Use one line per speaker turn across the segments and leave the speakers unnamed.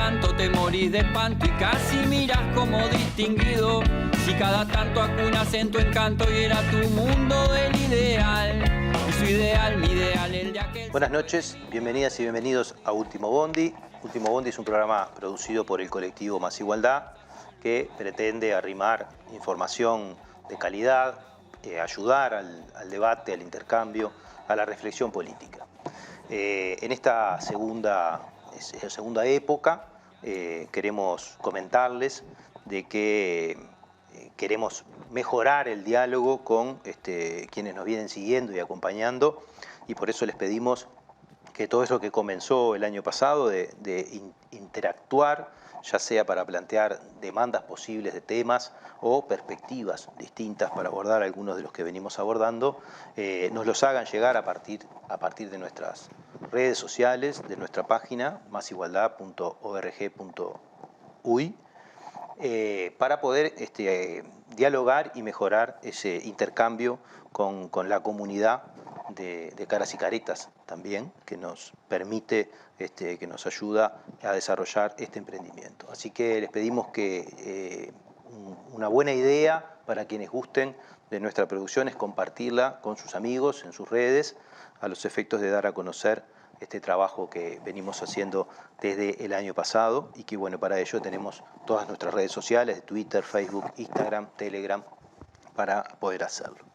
tanto te morís de espanto y casi miras como distinguido. Si cada tanto acunas en tu encanto y era tu mundo del ideal. Y su ideal, mi ideal, el de aquel...
Buenas noches, bienvenidas y bienvenidos a Último Bondi. Último Bondi es un programa producido por el colectivo Más Igualdad que pretende arrimar información de calidad, ayudar al debate, al intercambio, a la reflexión política. En esta segunda época queremos comentarles de que queremos mejorar el diálogo con quienes nos vienen siguiendo y acompañando, y por eso les pedimos que todo eso que comenzó el año pasado de interactuar, ya sea para plantear demandas posibles de temas o perspectivas distintas para abordar algunos de los que venimos abordando, nos los hagan llegar a partir de nuestras redes sociales, de nuestra página masigualdad.org.uy, para poder dialogar y mejorar ese intercambio con la comunidad de caras y caretas también, que nos permite, que nos ayuda a desarrollar este emprendimiento. Así que les pedimos que una buena idea para quienes gusten de nuestra producción es compartirla con sus amigos en sus redes, a los efectos de dar a conocer este trabajo que venimos haciendo desde el año pasado y que, bueno, para ello tenemos todas nuestras redes sociales, de Twitter, Facebook, Instagram, Telegram, para poder hacerlo.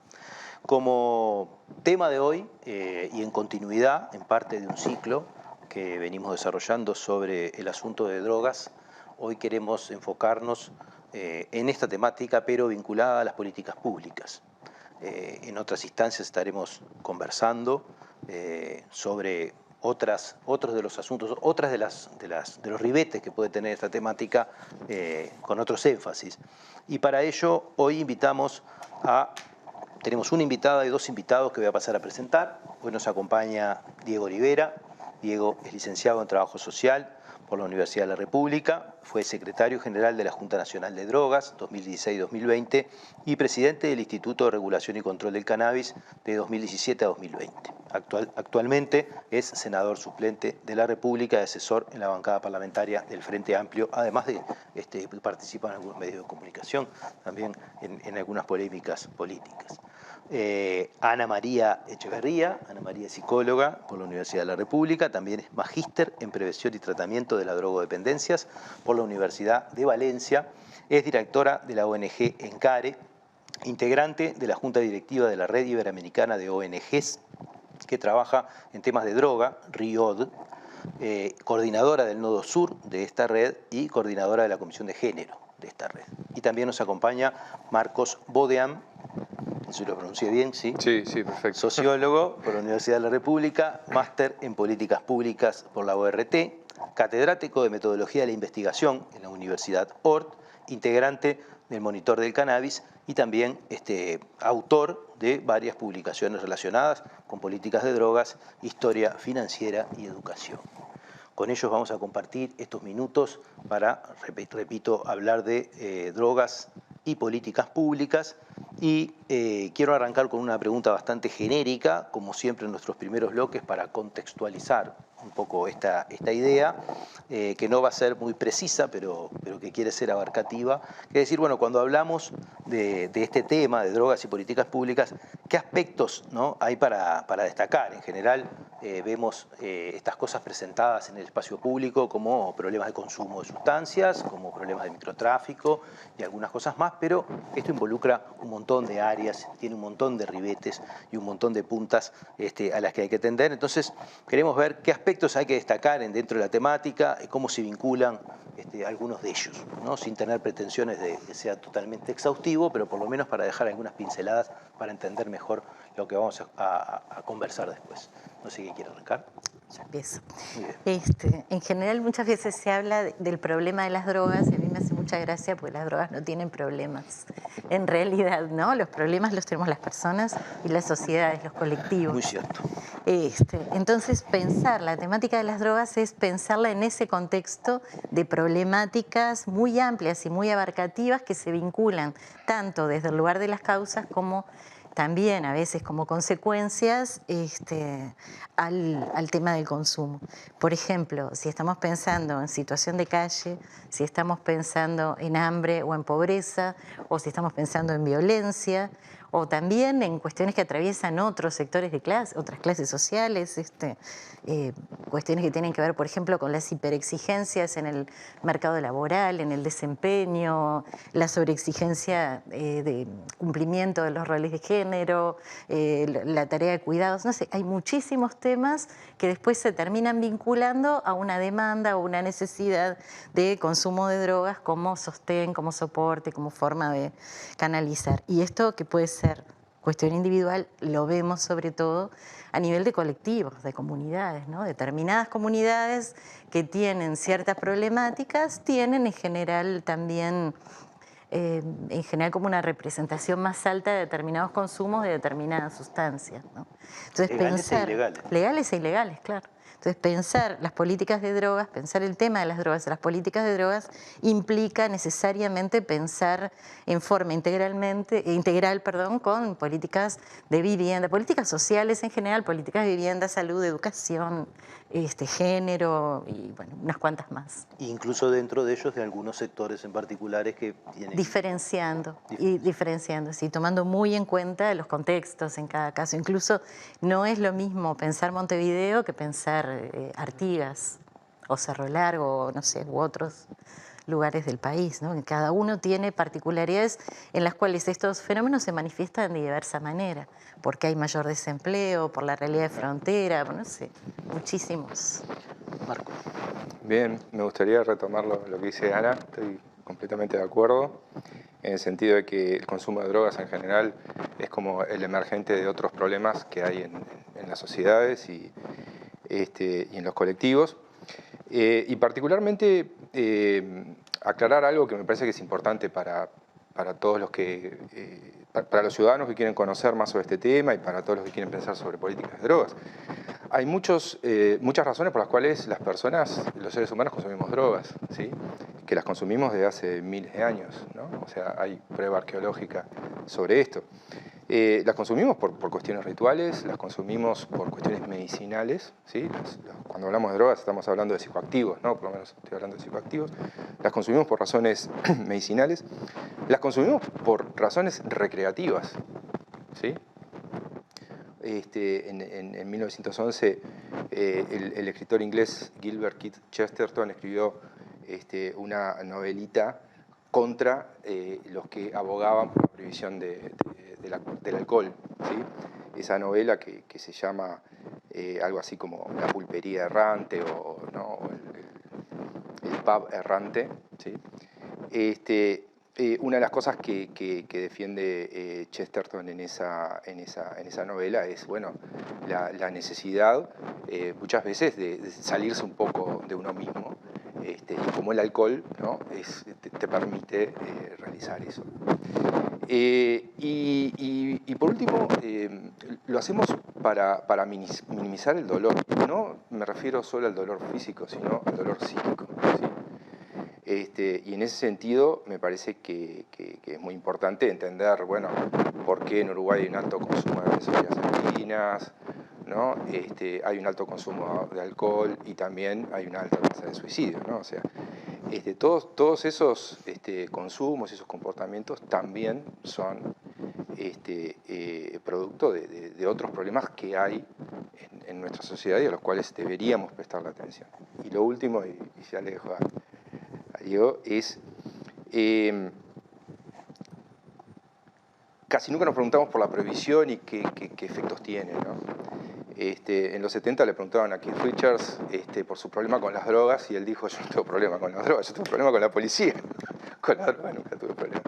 Como tema de hoy, y en continuidad, en parte de un ciclo que venimos desarrollando sobre el asunto de drogas, hoy queremos enfocarnos en esta temática, pero vinculada a las políticas públicas. En otras instancias estaremos conversando sobre otros de los asuntos, otras de los ribetes que puede tener esta temática con otros énfasis. Y para ello hoy tenemos una invitada y dos invitados que voy a pasar a presentar. Hoy nos acompaña Diego Olivera. Diego es licenciado en Trabajo Social por la Universidad de la República, fue secretario general de la Junta Nacional de Drogas 2016-2020 y presidente del Instituto de Regulación y Control del Cannabis de 2017 a 2020. Actualmente es senador suplente de la República y asesor en la bancada parlamentaria del Frente Amplio, además de participa en algunos medios de comunicación, también en algunas polémicas políticas. Ana María Echeverría. Ana María es psicóloga por la Universidad de la República, también es magíster en prevención y tratamiento de las drogodependencias por la Universidad de Valencia, es directora de la ONG ENCARE, integrante de la Junta Directiva de la Red Iberoamericana de ONGs que trabaja en temas de droga, RIOD, coordinadora del Nodo Sur de esta red y coordinadora de la Comisión de Género de esta red. Y también nos acompaña Marcos Bodeam, si lo pronuncié bien, ¿sí?
Sí, perfecto.
Sociólogo por la Universidad de la República, máster en Políticas Públicas por la ORT, catedrático de Metodología de la Investigación en la Universidad Ort, integrante del Monitor del Cannabis y también autor de varias publicaciones relacionadas con políticas de drogas, historia financiera y educación. Con ellos vamos a compartir estos minutos para, repito, hablar de drogas y políticas públicas. Y quiero arrancar con una pregunta bastante genérica, como siempre en nuestros primeros bloques, para contextualizar un poco esta idea, que no va a ser muy precisa, pero que quiere ser abarcativa. Es decir, bueno, cuando hablamos de este tema, de drogas y políticas públicas, ¿qué aspectos, ¿no?, hay para destacar? En general vemos estas cosas presentadas en el espacio público como problemas de consumo de sustancias, como problemas de microtráfico y algunas cosas más, pero esto involucra un montón de áreas, tiene un montón de ribetes y un montón de puntas a las que hay que atender. Entonces, queremos ver qué aspectos hay que destacar dentro de la temática y cómo se vinculan algunos de ellos, ¿no? Sin tener pretensiones de que sea totalmente exhaustivo, pero por lo menos para dejar algunas pinceladas para entender mejor lo que vamos a conversar después. No sé qué quiere arrancar.
Yo empiezo. En general muchas veces se habla del problema de las drogas y a mí me hace mucha gracia porque las drogas no tienen problemas. En realidad, ¿no? Los problemas los tenemos las personas y las sociedades, los colectivos.
Muy cierto.
Entonces, pensar la temática de las drogas es pensarla en ese contexto de problemáticas muy amplias y muy abarcativas que se vinculan tanto desde el lugar de las causas como también a veces como consecuencias al tema del consumo. Por ejemplo, si estamos pensando en situación de calle, si estamos pensando en hambre o en pobreza, o si estamos pensando en violencia, o también en cuestiones que atraviesan otros sectores de clase, otras clases sociales, cuestiones que tienen que ver, por ejemplo, con las hiperexigencias en el mercado laboral, en el desempeño, la sobreexigencia de cumplimiento de los roles de género, la tarea de cuidados, no sé, hay muchísimos temas que después se terminan vinculando a una demanda o una necesidad de consumo de drogas como sostén, como soporte, como forma de canalizar. Y esto que puede ser cuestión individual, lo vemos sobre todo a nivel de colectivos, de comunidades, ¿no? Determinadas comunidades que tienen ciertas problemáticas tienen en general también como una representación más alta de determinados consumos de determinadas sustancias, ¿no? Entonces,
legales e ilegales.
Legales e ilegales, claro. Entonces, pensar las políticas de drogas, pensar el tema de las drogas, las políticas de drogas, implica necesariamente pensar en forma integral, con políticas de vivienda, políticas sociales en general, políticas de vivienda, salud, educación, género y bueno, unas cuantas más.
Incluso dentro de ellos de algunos sectores en particulares que tienen...
Diferenciando, sí, tomando muy en cuenta los contextos en cada caso. Incluso no es lo mismo pensar Montevideo que pensar Artigas o Cerro Largo, no sé, u otros lugares del país, ¿no? Cada uno tiene particularidades en las cuales estos fenómenos se manifiestan de diversa manera, porque hay mayor desempleo, por la realidad de frontera, no sé, muchísimos.
Marco.
Bien, me gustaría retomar lo que dice Ana, estoy completamente de acuerdo, en el sentido de que el consumo de drogas en general es como el emergente de otros problemas que hay en las sociedades y en los colectivos. Y particularmente aclarar algo que me parece que es importante para todos los que, para los ciudadanos que quieren conocer más sobre este tema y para todos los que quieren pensar sobre políticas de drogas. Hay muchas razones por las cuales las personas, los seres humanos, consumimos drogas, ¿sí? Que las consumimos desde hace miles de años, ¿no? O sea, hay prueba arqueológica sobre esto. Las consumimos por cuestiones rituales, las consumimos por cuestiones medicinales, ¿sí? Cuando hablamos de drogas estamos hablando de psicoactivos, ¿no? Por lo menos estoy hablando de psicoactivos. Las consumimos por razones medicinales, las consumimos por razones recreativas, ¿sí? En 1911 el escritor inglés Gilbert Keith Chesterton escribió una novelita contra los que abogaban por la prohibición del alcohol, ¿sí? Esa novela que se llama algo así como La pulpería errante o el pub errante, ¿sí? Una de las cosas que defiende Chesterton en esa novela es, bueno, la necesidad muchas veces de salirse un poco de uno mismo, y como el alcohol, ¿no? te permite realizar eso. Y por último, lo hacemos para minimizar el dolor. No me refiero solo al dolor físico, sino al dolor psíquico, ¿sí? Y en ese sentido me parece que es muy importante entender, bueno, por qué en Uruguay hay un alto consumo de benzodiazepinas, ¿no? Hay un alto consumo de alcohol y también hay una alta tasa de suicidio, ¿no? O sea, todos esos consumos y esos comportamientos también son producto de otros problemas que hay en nuestra sociedad y a los cuales deberíamos prestarle atención. Y lo último, y ya le dejo a Diego, es casi nunca nos preguntamos por la prohibición y qué efectos tiene, ¿no? En los 70 le preguntaban a Keith Richards por su problema con las drogas y él dijo: yo no tengo problema con las drogas, yo tengo problema con la policía. Con la droga nunca tuve problema.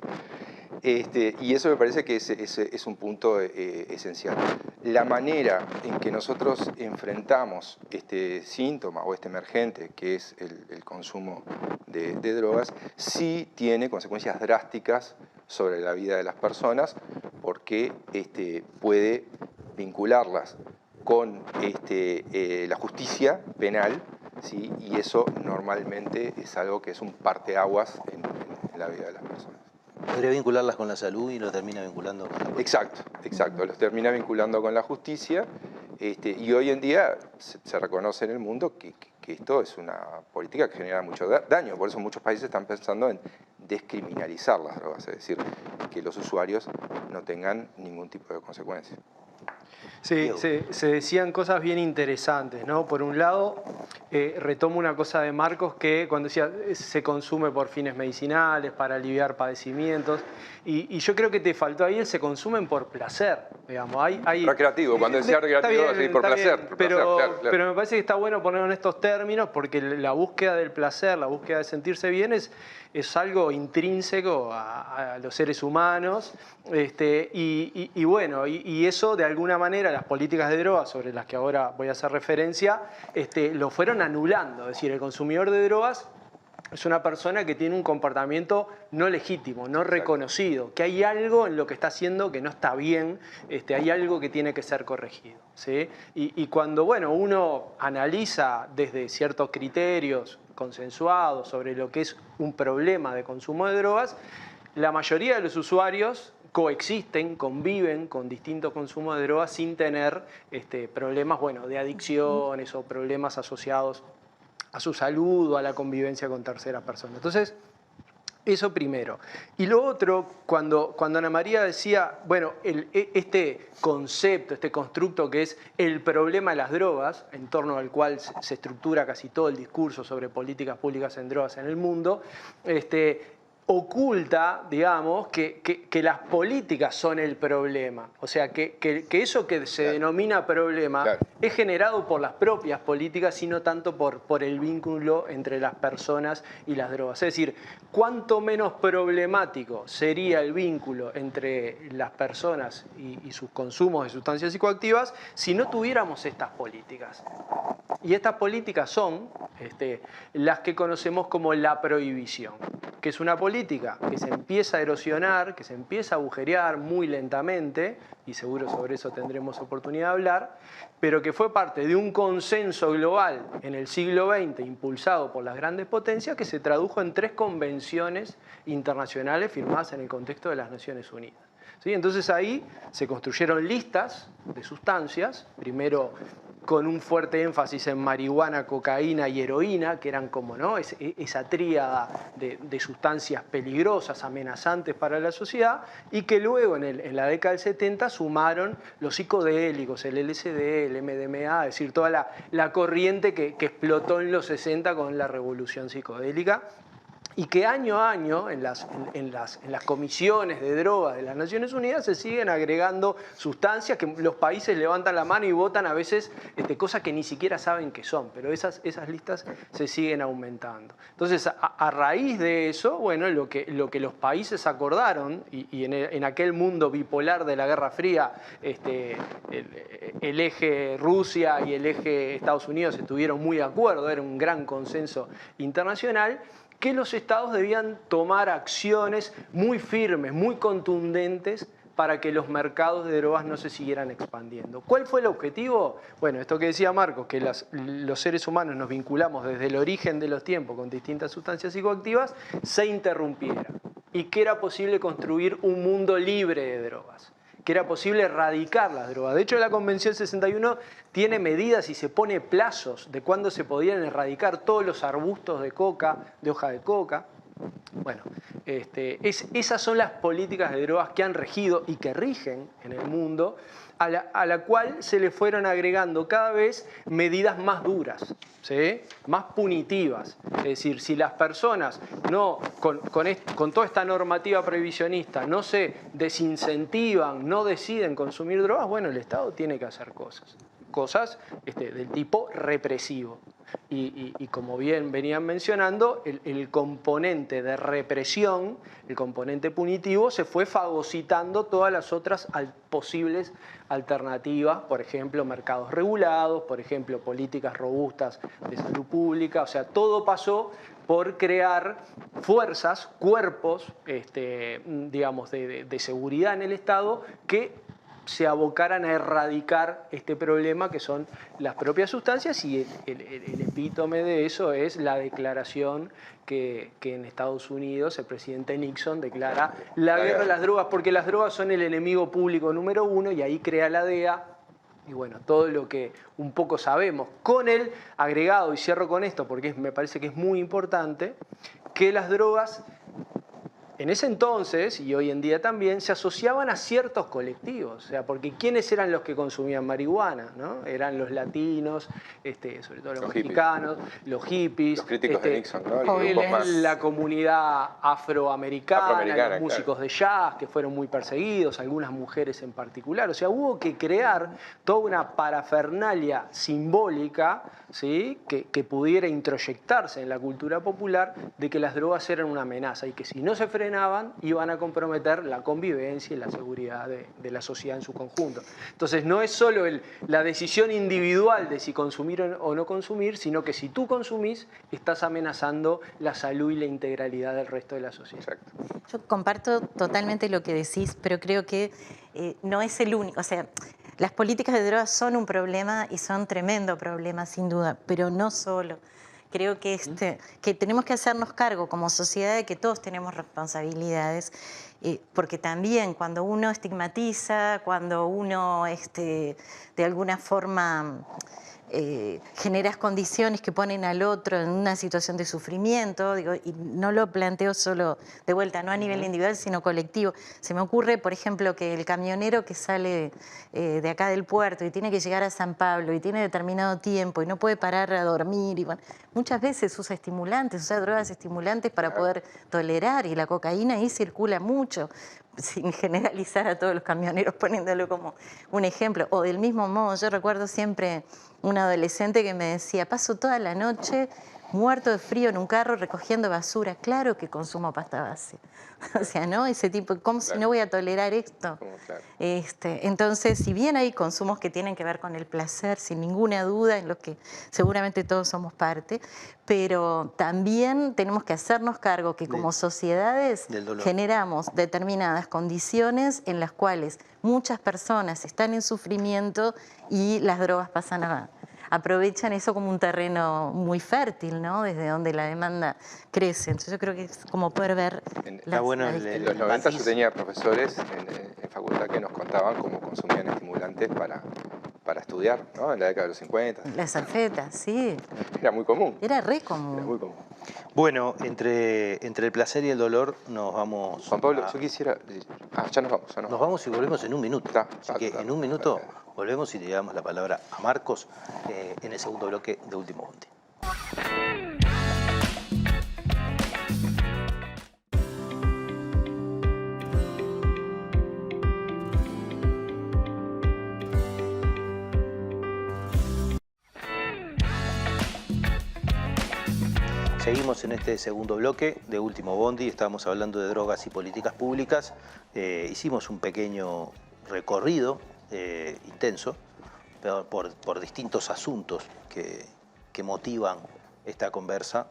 Y eso me parece que es un punto esencial. La manera en que nosotros enfrentamos este síntoma o este emergente, que es el consumo de drogas, sí tiene consecuencias drásticas sobre la vida de las personas, porque puede vincularlas con la justicia penal, ¿sí? Y eso normalmente es algo que es un parteaguas en la vida de las personas.
Podría vincularlas con la salud y lo termina vinculando con la política.
Exacto, los termina vinculando con la justicia, y hoy en día se reconoce en el mundo que esto es una política que genera mucho daño, por eso muchos países están pensando en descriminalizar las drogas, es decir, que los usuarios no tengan ningún tipo de consecuencia.
Sí, se decían cosas bien interesantes, ¿no? Por un lado, retomo una cosa de Marcos que cuando decía se consume por fines medicinales, para aliviar padecimientos, y yo creo que te faltó ahí el se consumen por placer, digamos.
Recreativo, cuando decía recreativo, sí, por placer.
Pero
Claro.
me parece que está bueno ponerlo en estos términos porque la búsqueda del placer, la búsqueda de sentirse bien es algo intrínseco a los seres humanos, y bueno, y eso de alguna manera las políticas de drogas sobre las que ahora voy a hacer referencia lo fueron anulando. Es decir, el consumidor de drogas es una persona que tiene un comportamiento no legítimo, no reconocido, que hay algo en lo que está haciendo que no está bien, hay algo que tiene que ser corregido, ¿sí? Y cuando uno analiza desde ciertos criterios consensuados sobre lo que es un problema de consumo de drogas, la mayoría de los usuarios coexisten, conviven con distintos consumos de drogas sin tener problemas de adicciones o problemas asociados a su salud o a la convivencia con terceras personas. Entonces, eso primero. Y lo otro, cuando Ana María decía, este concepto, este constructo que es el problema de las drogas, en torno al cual se estructura casi todo el discurso sobre políticas públicas en drogas en el mundo, oculta, digamos, que las políticas son el problema. O sea, que eso que se denomina problema es generado por las propias políticas y no tanto por el vínculo entre las personas y las drogas. Es decir, cuánto menos problemático sería el vínculo entre las personas y sus consumos de sustancias psicoactivas si no tuviéramos estas políticas. Y estas políticas son las que conocemos como la prohibición, que es una política que se empieza a erosionar, que se empieza a agujerear muy lentamente, y seguro sobre eso tendremos oportunidad de hablar, pero que fue parte de un consenso global en el siglo XX impulsado por las grandes potencias que se tradujo en 3 convenciones internacionales firmadas en el contexto de las Naciones Unidas. ¿Sí? Entonces ahí se construyeron listas de sustancias, primero con un fuerte énfasis en marihuana, cocaína y heroína, que eran como esa tríada de sustancias peligrosas, amenazantes para la sociedad, y que luego en la década del 70 sumaron los psicodélicos, el LSD, el MDMA, es decir, toda la corriente que explotó en los 60 con la revolución psicodélica, y que año a año en las comisiones de drogas de las Naciones Unidas se siguen agregando sustancias que los países levantan la mano y votan a veces cosas que ni siquiera saben qué son, pero esas listas se siguen aumentando. Entonces, a raíz de eso, lo que los países acordaron, y en aquel mundo bipolar de la Guerra Fría, el eje Rusia y el eje Estados Unidos estuvieron muy de acuerdo, era un gran consenso internacional, que los estados debían tomar acciones muy firmes, muy contundentes para que los mercados de drogas no se siguieran expandiendo. ¿Cuál fue el objetivo? Esto que decía Marcos, que los seres humanos nos vinculamos desde el origen de los tiempos con distintas sustancias psicoactivas, se interrumpiera y que era posible construir un mundo libre de drogas, que era posible erradicar las drogas. De hecho, la Convención 61 tiene medidas y se pone plazos de cuándo se podían erradicar todos los arbustos de coca, de hoja de coca. Esas son las políticas de drogas que han regido y que rigen en el mundo, a la cual se le fueron agregando cada vez medidas más duras, ¿sí? Más punitivas. Es decir, si las personas con toda esta normativa prohibicionista no se desincentivan, no deciden consumir drogas, el Estado tiene que hacer cosas del tipo represivo. Y como bien venían mencionando, el componente de represión, el componente punitivo, se fue fagocitando todas las otras posibles alternativas, por ejemplo, mercados regulados, por ejemplo, políticas robustas de salud pública, o sea, todo pasó por crear fuerzas, cuerpos, digamos, de seguridad en el Estado que se abocaran a erradicar este problema que son las propias sustancias, y el epítome de eso es la declaración que en Estados Unidos el presidente Nixon declara la guerra a las drogas, porque las drogas son el enemigo público número 1, y ahí crea la DEA. Y bueno, todo lo que un poco sabemos, con el agregado, y cierro con esto porque me parece que es muy importante, que las drogas en ese entonces, y hoy en día también, se asociaban a ciertos colectivos. O sea, porque ¿quiénes eran los que consumían marihuana? ¿No? Eran los latinos, sobre todo los mexicanos, los hippies.
Los críticos de Nixon, ¿no?
La comunidad afroamericana, los músicos de jazz, que fueron muy perseguidos, algunas mujeres en particular. O sea, hubo que crear toda una parafernalia simbólica, ¿sí?, que pudiera introyectarse en la cultura popular de que las drogas eran una amenaza y que si no se frenaban iban a comprometer la convivencia y la seguridad de la sociedad en su conjunto. Entonces no es solo la decisión individual de si consumir o no consumir, sino que si tú consumís estás amenazando la salud y la integralidad del resto de la sociedad.
Exacto.
Yo comparto totalmente lo que decís, pero creo que no es el único. O sea, las políticas de drogas son un problema y son tremendo problema, sin duda, pero no solo. Creo que, que tenemos que hacernos cargo como sociedad de que todos tenemos responsabilidades, porque también cuando uno estigmatiza, cuando uno de alguna forma generas condiciones que ponen al otro en una situación de sufrimiento, digo, y no lo planteo solo de vuelta, no a nivel individual, sino colectivo. Se me ocurre, por ejemplo, que el camionero que sale de acá del puerto y tiene que llegar a San Pablo y tiene determinado tiempo y no puede parar a dormir, y bueno, muchas veces usa estimulantes, usa drogas estimulantes para poder tolerar, y la cocaína ahí circula mucho, sin generalizar a todos los camioneros, poniéndolo como un ejemplo. O del mismo modo, yo recuerdo siempre un adolescente que me decía, paso toda la noche muerto de frío en un carro recogiendo basura. Claro que consumo pasta base. O sea, ¿no? Ese tipo, ¿cómo si no voy a tolerar esto?
Claro.
Entonces, si bien hay consumos que tienen que ver con el placer, sin ninguna duda, en los que seguramente todos somos parte, pero también tenemos que hacernos cargo que como sociedades generamos determinadas condiciones en las cuales muchas personas están en sufrimiento y las drogas aprovechan eso como un terreno muy fértil, ¿no? Desde donde la demanda crece. Entonces yo creo que es como poder ver
en los 90 yo tenía profesores en facultad que nos contaban cómo consumían estimulantes para estudiar, ¿no? En la década de los 50.
Las anfetas, sí.
Era muy común.
Era re común.
Era muy común.
Bueno, entre el placer y el dolor nos vamos...
Juan Pablo, yo quisiera... ya nos vamos.
Nos vamos y volvemos en un minuto. Así que en un minuto volvemos y le damos la palabra a Marcos en el segundo bloque de Último Bondi. Seguimos en este segundo bloque de Último Bondi, estamos hablando de drogas y políticas públicas. Hicimos un pequeño recorrido intenso por distintos asuntos que motivan esta conversa,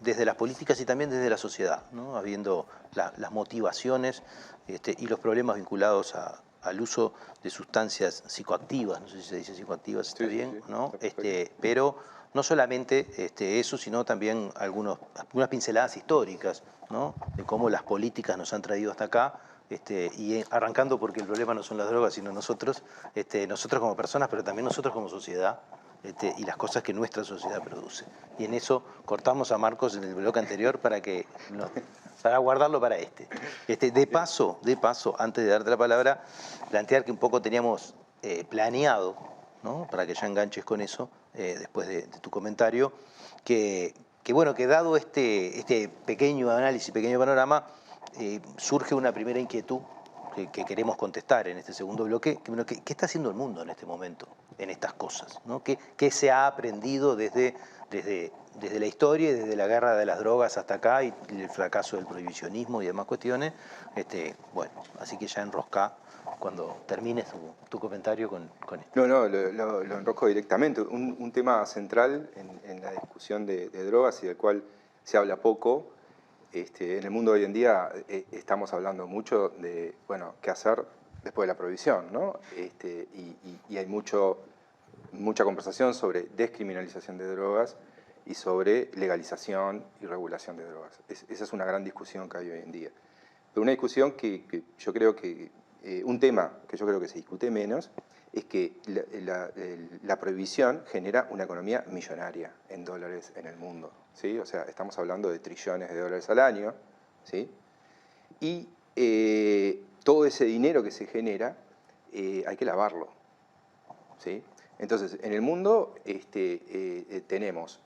desde las políticas y también desde la sociedad, ¿no? Habiendo las motivaciones y los problemas vinculados al uso de sustancias psicoactivas, no sé si se dice psicoactivas, está bien, ¿no? Pero no solamente eso, sino también algunas pinceladas históricas, ¿no? De cómo las políticas nos han traído hasta acá, y arrancando porque el problema no son las drogas, sino nosotros como personas, pero también nosotros como sociedad, y las cosas que nuestra sociedad produce. Y en eso cortamos a Marcos en el bloque anterior para guardarlo para De paso, antes de darte la palabra, plantear que un poco teníamos planeado, ¿no? Para que ya enganches con eso, después de tu comentario, que dado este pequeño análisis, pequeño panorama, surge una primera inquietud que queremos contestar en este segundo bloque. ¿Qué está haciendo el mundo en este momento, en estas cosas, ¿no? ¿Qué se ha aprendido desde la historia y desde la guerra de las drogas hasta acá y el fracaso del prohibicionismo y demás cuestiones? Así que ya enroscá cuando termines tu comentario con esto.
No, lo enrosco directamente. Un tema central en la discusión de drogas y del cual se habla poco. En el mundo de hoy en día estamos hablando mucho de, qué hacer después de la prohibición, ¿no? Y hay mucha conversación sobre descriminalización de drogas y sobre legalización y regulación de drogas. Esa es una gran discusión que hay hoy en día. Pero una discusión que yo creo que, un tema que yo creo que se discute menos, es que la prohibición genera una economía millonaria en dólares en el mundo, ¿sí? O sea, estamos hablando de trillones de dólares al año, ¿sí? Y todo ese dinero que se genera hay que lavarlo, ¿sí? Entonces, en el mundo tenemos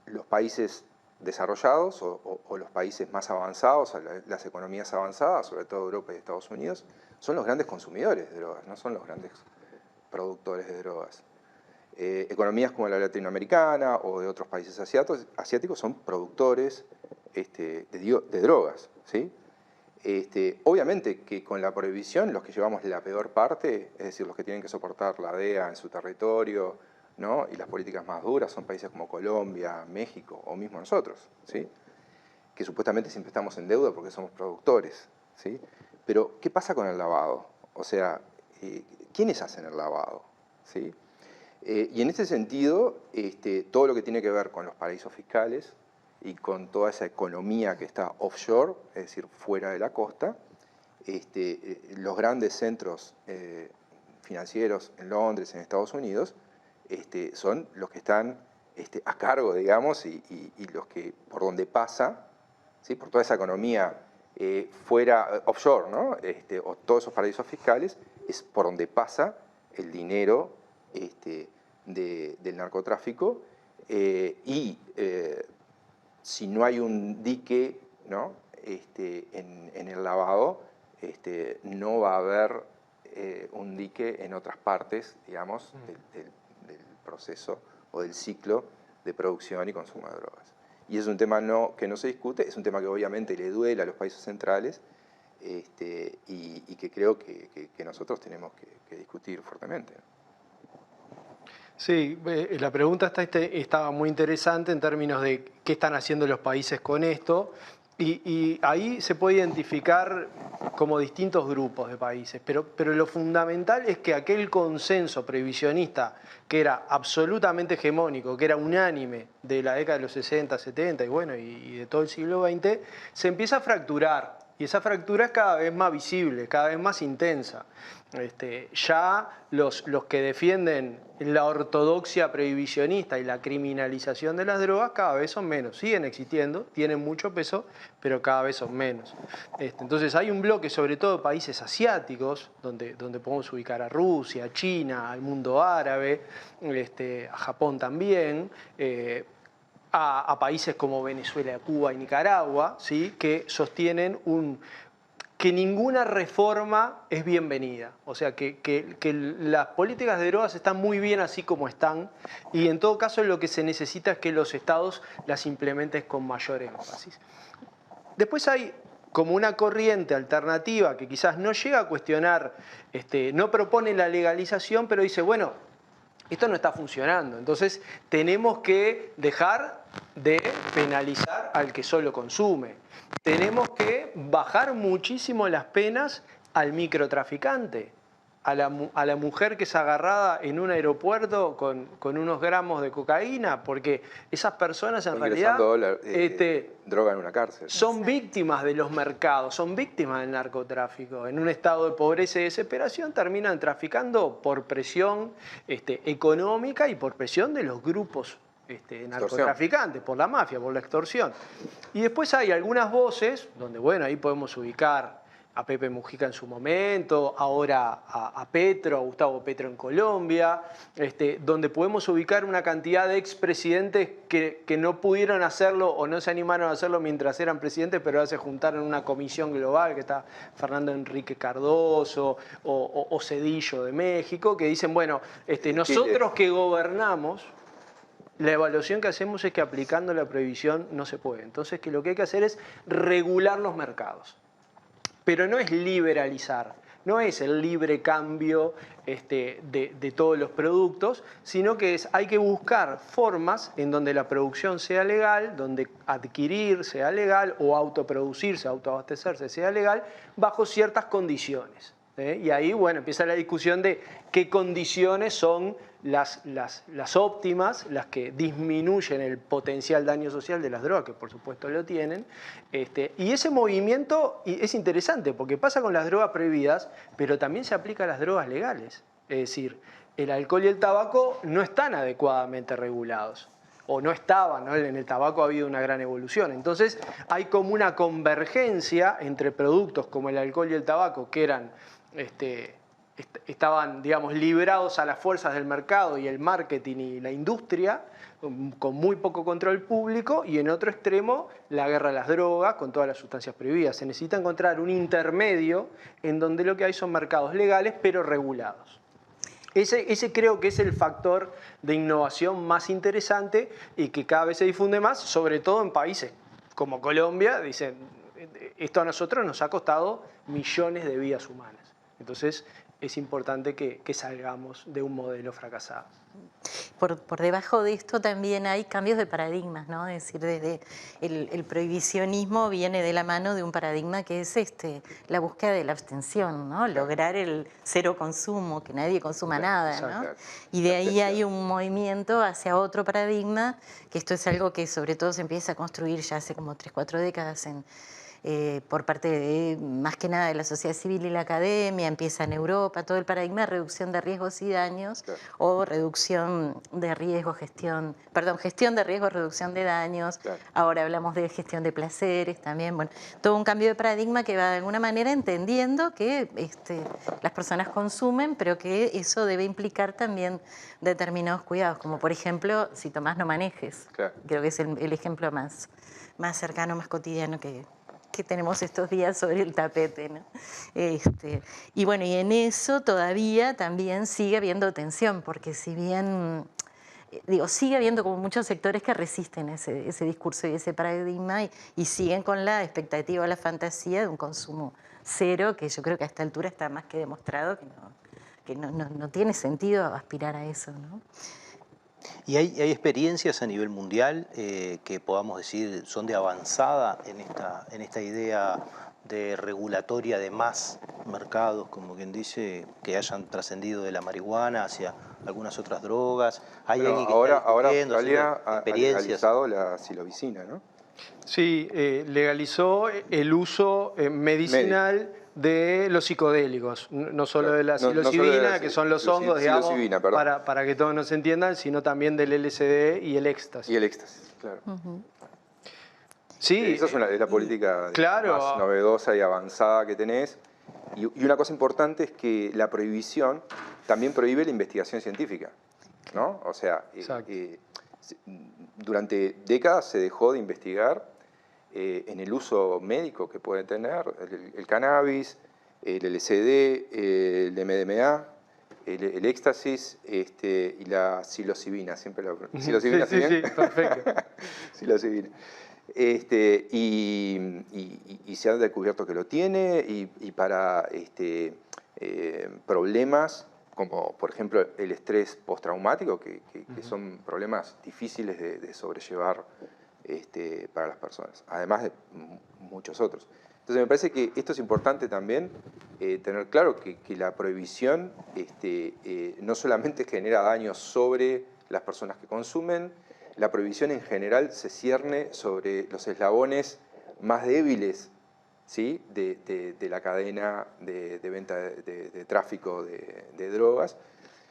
los países desarrollados o los países más avanzados, las economías avanzadas, sobre todo Europa y Estados Unidos, son los grandes consumidores de drogas, no son los grandes productores de drogas. Economías como la latinoamericana o de otros países asiáticos son productores de drogas, ¿sí? Obviamente que con la prohibición los que llevamos la peor parte, es decir, los que tienen que soportar la DEA en su territorio, ¿no? Y las políticas más duras son países como Colombia, México o mismo nosotros, ¿sí? Que supuestamente siempre estamos en deuda porque somos productores, ¿sí? Pero, ¿qué pasa con el lavado? O sea, ¿quiénes hacen el lavado? ¿Sí? Y en este sentido, todo lo que tiene que ver con los paraísos fiscales y con toda esa economía que está offshore, es decir, fuera de la costa, los grandes centros financieros en Londres, en Estados Unidos, son los que están a cargo, digamos, y los que por donde pasa, ¿sí? Por toda esa economía fuera, offshore, ¿no? O todos esos paraísos fiscales, es por donde pasa el dinero del narcotráfico y si no hay un dique, ¿no? En el lavado, no va a haber un dique en otras partes, digamos, del proceso o del ciclo de producción y consumo de drogas. Y es un tema que no se discute, es un tema que obviamente le duele a los países centrales y que creo que nosotros tenemos que discutir fuertemente.
Sí, la pregunta estaba muy interesante en términos de qué están haciendo los países con esto. Y ahí se puede identificar como distintos grupos de países, pero lo fundamental es que aquel consenso prohibicionista que era absolutamente hegemónico, que era unánime de la década de los 60, 70 y bueno, y de todo el siglo XX, se empieza a fracturar. Y esa fractura es cada vez más visible, cada vez más intensa. Ya los que defienden la ortodoxia prohibicionista y la criminalización de las drogas cada vez son menos. Siguen existiendo, tienen mucho peso, pero cada vez son menos. Entonces hay un bloque, sobre todo de países asiáticos, donde podemos ubicar a Rusia, a China, al mundo árabe, a Japón también, a países como Venezuela, Cuba y Nicaragua, ¿sí? Que sostienen que ninguna reforma es bienvenida. O sea, que las políticas de drogas están muy bien así como están y en todo caso lo que se necesita es que los estados las implementen con mayor énfasis. Después hay como una corriente alternativa que quizás no llega a cuestionar, no propone la legalización, pero dice, bueno, esto no está funcionando, entonces tenemos que dejar de penalizar al que solo consume. Tenemos que bajar muchísimo las penas al microtraficante, a la mujer que es agarrada en un aeropuerto con unos gramos de cocaína, porque esas personas en realidad
droga en una cárcel.
Son víctimas de los mercados, son víctimas del narcotráfico. En un estado de pobreza y desesperación terminan traficando por presión económica y por presión de los grupos narcotraficantes, por la mafia, por la extorsión. Y después hay algunas voces donde, bueno, ahí podemos ubicar a Pepe Mujica en su momento, ahora a Petro, a Gustavo Petro en Colombia, donde podemos ubicar una cantidad de expresidentes que no pudieron hacerlo o no se animaron a hacerlo mientras eran presidentes, pero ahora se juntaron en una comisión global, que está Fernando Enrique Cardoso o Zedillo de México, que dicen, bueno, nosotros que gobernamos, la evaluación que hacemos es que aplicando la prohibición no se puede. Entonces, que lo que hay que hacer es regular los mercados. Pero no es liberalizar, no es el libre cambio de todos los productos, sino que hay que buscar formas en donde la producción sea legal, donde adquirir sea legal o autoproducirse, autoabastecerse sea legal, bajo ciertas condiciones. Y ahí, bueno, empieza la discusión de qué condiciones son las óptimas, las que disminuyen el potencial daño social de las drogas, que por supuesto lo tienen. Y ese movimiento es interesante porque pasa con las drogas prohibidas, pero también se aplica a las drogas legales. Es decir, el alcohol y el tabaco no están adecuadamente regulados. O no estaban, ¿no? En el tabaco ha habido una gran evolución. Entonces hay como una convergencia entre productos como el alcohol y el tabaco, que eran, estaban, digamos, librados a las fuerzas del mercado y el marketing y la industria, con muy poco control público, y en otro extremo la guerra a las drogas con todas las sustancias prohibidas. Se necesita encontrar un intermedio en donde lo que hay son mercados legales pero regulados. Ese creo que es el factor de innovación más interesante y que cada vez se difunde más, sobre todo en países como Colombia. Dicen, esto a nosotros nos ha costado millones de vidas humanas. Entonces es importante que salgamos de un modelo fracasado.
Por debajo de esto también hay cambios de paradigmas, ¿no? Es decir, desde el prohibicionismo viene de la mano de un paradigma que es la búsqueda de la abstención, ¿no? Lograr el cero consumo, que nadie consuma nada, ¿no? Y de ahí hay un movimiento hacia otro paradigma, que esto es algo que sobre todo se empieza a construir ya hace como 3 o 4 décadas por parte de, más que nada, de la sociedad civil y la academia. Empieza en Europa todo el paradigma de reducción de riesgos y daños, o reducción de riesgos, gestión de riesgos, reducción de daños. Ahora hablamos de gestión de placeres también. Bueno, todo un cambio de paradigma que va de alguna manera entendiendo que las personas consumen, pero que eso debe implicar también determinados cuidados, como por ejemplo, si tomás no manejes. Creo que es el ejemplo más cercano, más cotidiano que tenemos estos días sobre el tapete, ¿no? Y bueno, y en eso todavía también sigue habiendo tensión, porque si bien, sigue habiendo como muchos sectores que resisten ese discurso y ese paradigma y siguen con la expectativa o la fantasía de un consumo cero, que yo creo que a esta altura está más que demostrado que no tiene sentido aspirar a eso, ¿no?
¿Y hay experiencias a nivel mundial que podamos decir son de avanzada en esta idea de regulatoria de más mercados, como quien dice, que hayan trascendido de la marihuana hacia algunas otras drogas? ¿Hay alguien que
ahora
Australia
ha legalizado la psilocibina, ¿no?
Sí, legalizó el uso medicinal de los psicodélicos, no solo de la psilocibina, que son los hongos, digamos, para que todos nos entiendan, sino también del LSD y el éxtasis.
Y el éxtasis, claro.
Sí,
esa es la política más novedosa y avanzada que tenés. Y una cosa importante es que la prohibición también prohíbe la investigación científica, ¿no? O sea, durante décadas se dejó de investigar en el uso médico que puede tener el cannabis, el LSD, el MDMA, el éxtasis y la psilocibina. Siempre la psilocibina,
sí, perfecto.
Psilocibina. Y se ha descubierto que lo tiene y para problemas como por ejemplo el estrés postraumático, que son problemas difíciles de sobrellevar para las personas, además de muchos otros. Entonces me parece que esto es importante también, tener claro que la prohibición no solamente genera daños sobre las personas que consumen, la prohibición en general se cierne sobre los eslabones más débiles, ¿sí? de la cadena de venta de tráfico de drogas,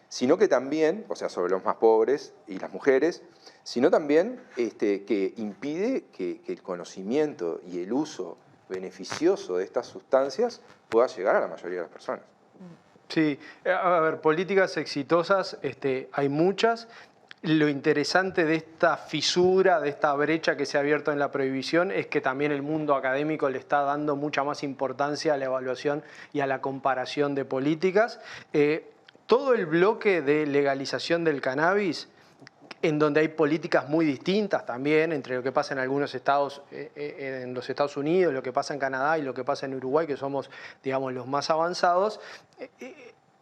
sino que también, o sea, sobre los más pobres y las mujeres, sino también que impide que el conocimiento y el uso beneficioso de estas sustancias pueda llegar a la mayoría de las personas.
Sí, a ver, políticas exitosas hay muchas. Lo interesante de esta fisura, de esta brecha que se ha abierto en la prohibición, es que también el mundo académico le está dando mucha más importancia a la evaluación y a la comparación de políticas. Todo el bloque de legalización del cannabis, en donde hay políticas muy distintas también entre lo que pasa en algunos estados, en los Estados Unidos, lo que pasa en Canadá y lo que pasa en Uruguay, que somos, digamos, los más avanzados,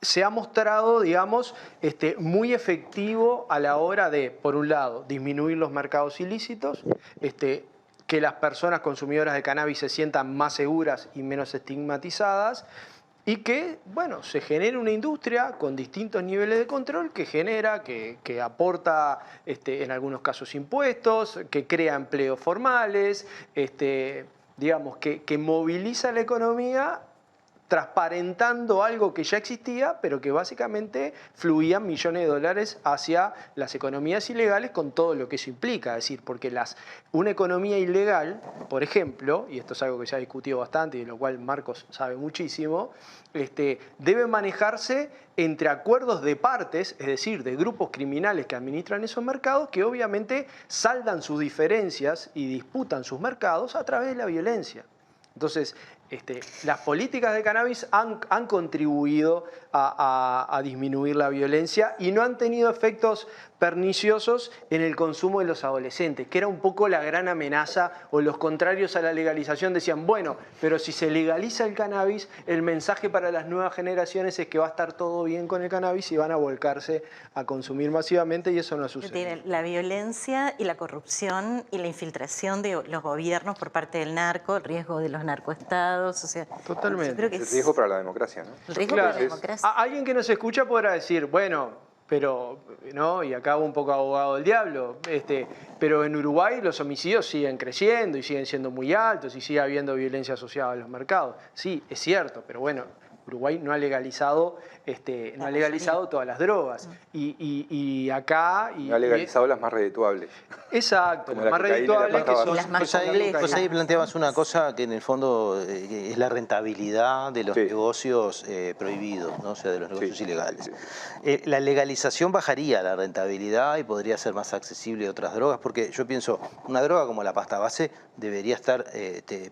se ha mostrado, digamos, muy efectivo a la hora de, por un lado, disminuir los mercados ilícitos, que las personas consumidoras de cannabis se sientan más seguras y menos estigmatizadas, y que, bueno, se genera una industria con distintos niveles de control que genera, que aporta en algunos casos impuestos, que crea empleos formales, digamos, que moviliza la economía transparentando algo que ya existía, pero que básicamente fluían millones de dólares hacia las economías ilegales con todo lo que eso implica. Es decir, porque una economía ilegal, por ejemplo, y esto es algo que se ha discutido bastante y de lo cual Marcos sabe muchísimo, debe manejarse entre acuerdos de partes, es decir, de grupos criminales que administran esos mercados, que obviamente saldan sus diferencias y disputan sus mercados a través de la violencia. Entonces, las políticas de cannabis han contribuido a disminuir la violencia y no han tenido efectos perniciosos en el consumo de los adolescentes, que era un poco la gran amenaza, o los contrarios a la legalización decían, bueno, pero si se legaliza el cannabis, el mensaje para las nuevas generaciones es que va a estar todo bien con el cannabis y van a volcarse a consumir masivamente, y eso no sucede.
La violencia y la corrupción y la infiltración de los gobiernos por parte del narco, el riesgo de los narcoestados, o sea...
Totalmente.
Creo que el riesgo para la democracia, ¿no?
El riesgo para la democracia.
Alguien que nos escucha podrá decir, bueno, pero, ¿no? Y acá un poco abogado del diablo, pero en Uruguay los homicidios siguen creciendo y siguen siendo muy altos y sigue habiendo violencia asociada a los mercados. Sí, es cierto, pero bueno, Uruguay no ha legalizado, todas las drogas. Y acá...
No ha legalizado las más redituables.
Exacto, las más redituables que son
las más
Pues ahí planteabas una cosa que en el fondo es la rentabilidad de los negocios prohibidos, ¿no? O sea, de los negocios ilegales. La legalización bajaría la rentabilidad y podría ser más accesible a otras drogas, porque yo pienso, una droga como la pasta base debería estar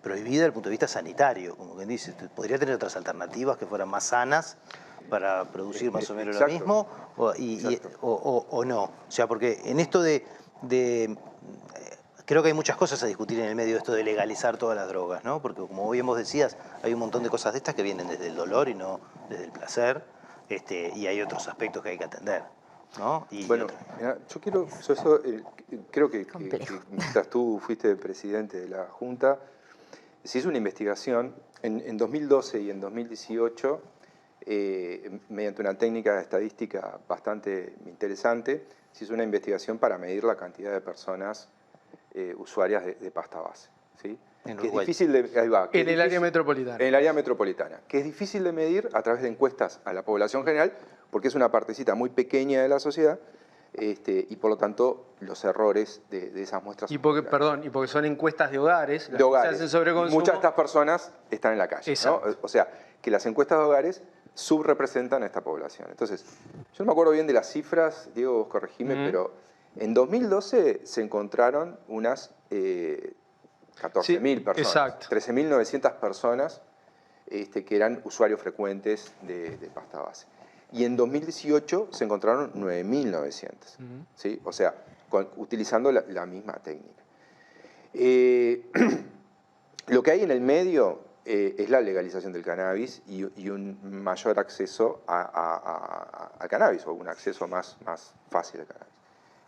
prohibida desde el punto de vista sanitario, como quien dice. Podría tener otras alternativas que fueran más sanas para producir más o menos lo mismo, o no. O sea, porque en esto creo que hay muchas cosas a discutir en el medio de esto de legalizar todas las drogas, ¿no? Porque como bien vos decías, hay un montón de cosas de estas que vienen desde el dolor y no desde el placer, y hay otros aspectos que hay que atender, ¿no?
Bueno, mira, yo creo que mientras tú fuiste presidente de la Junta, se hizo una investigación en 2012 y en 2018, mediante una técnica de estadística bastante interesante, se hizo una investigación para medir la cantidad de personas usuarias de pasta base, ¿sí?
En
que es difícil de, ahí va,
en el área metropolitana.
En el área metropolitana, que es difícil de medir a través de encuestas a la población general, porque es una partecita muy pequeña de la sociedad, y por lo tanto los errores de esas muestras...
Y porque son encuestas de hogares,
de hogares.
Se hacen sobre consumo.
Muchas de estas personas están en la calle, ¿no? O sea, que las encuestas de hogares subrepresentan a esta población. Entonces, yo no me acuerdo bien de las cifras, Diego, vos corregime, pero en 2012 se encontraron unas 14.000 personas, 13.900 personas que eran usuarios frecuentes de pasta base. Y en 2018 se encontraron 9.900, ¿sí? O sea, utilizando la misma técnica. Lo que hay en el medio es la legalización del cannabis y un mayor acceso al cannabis, o un acceso más fácil al cannabis.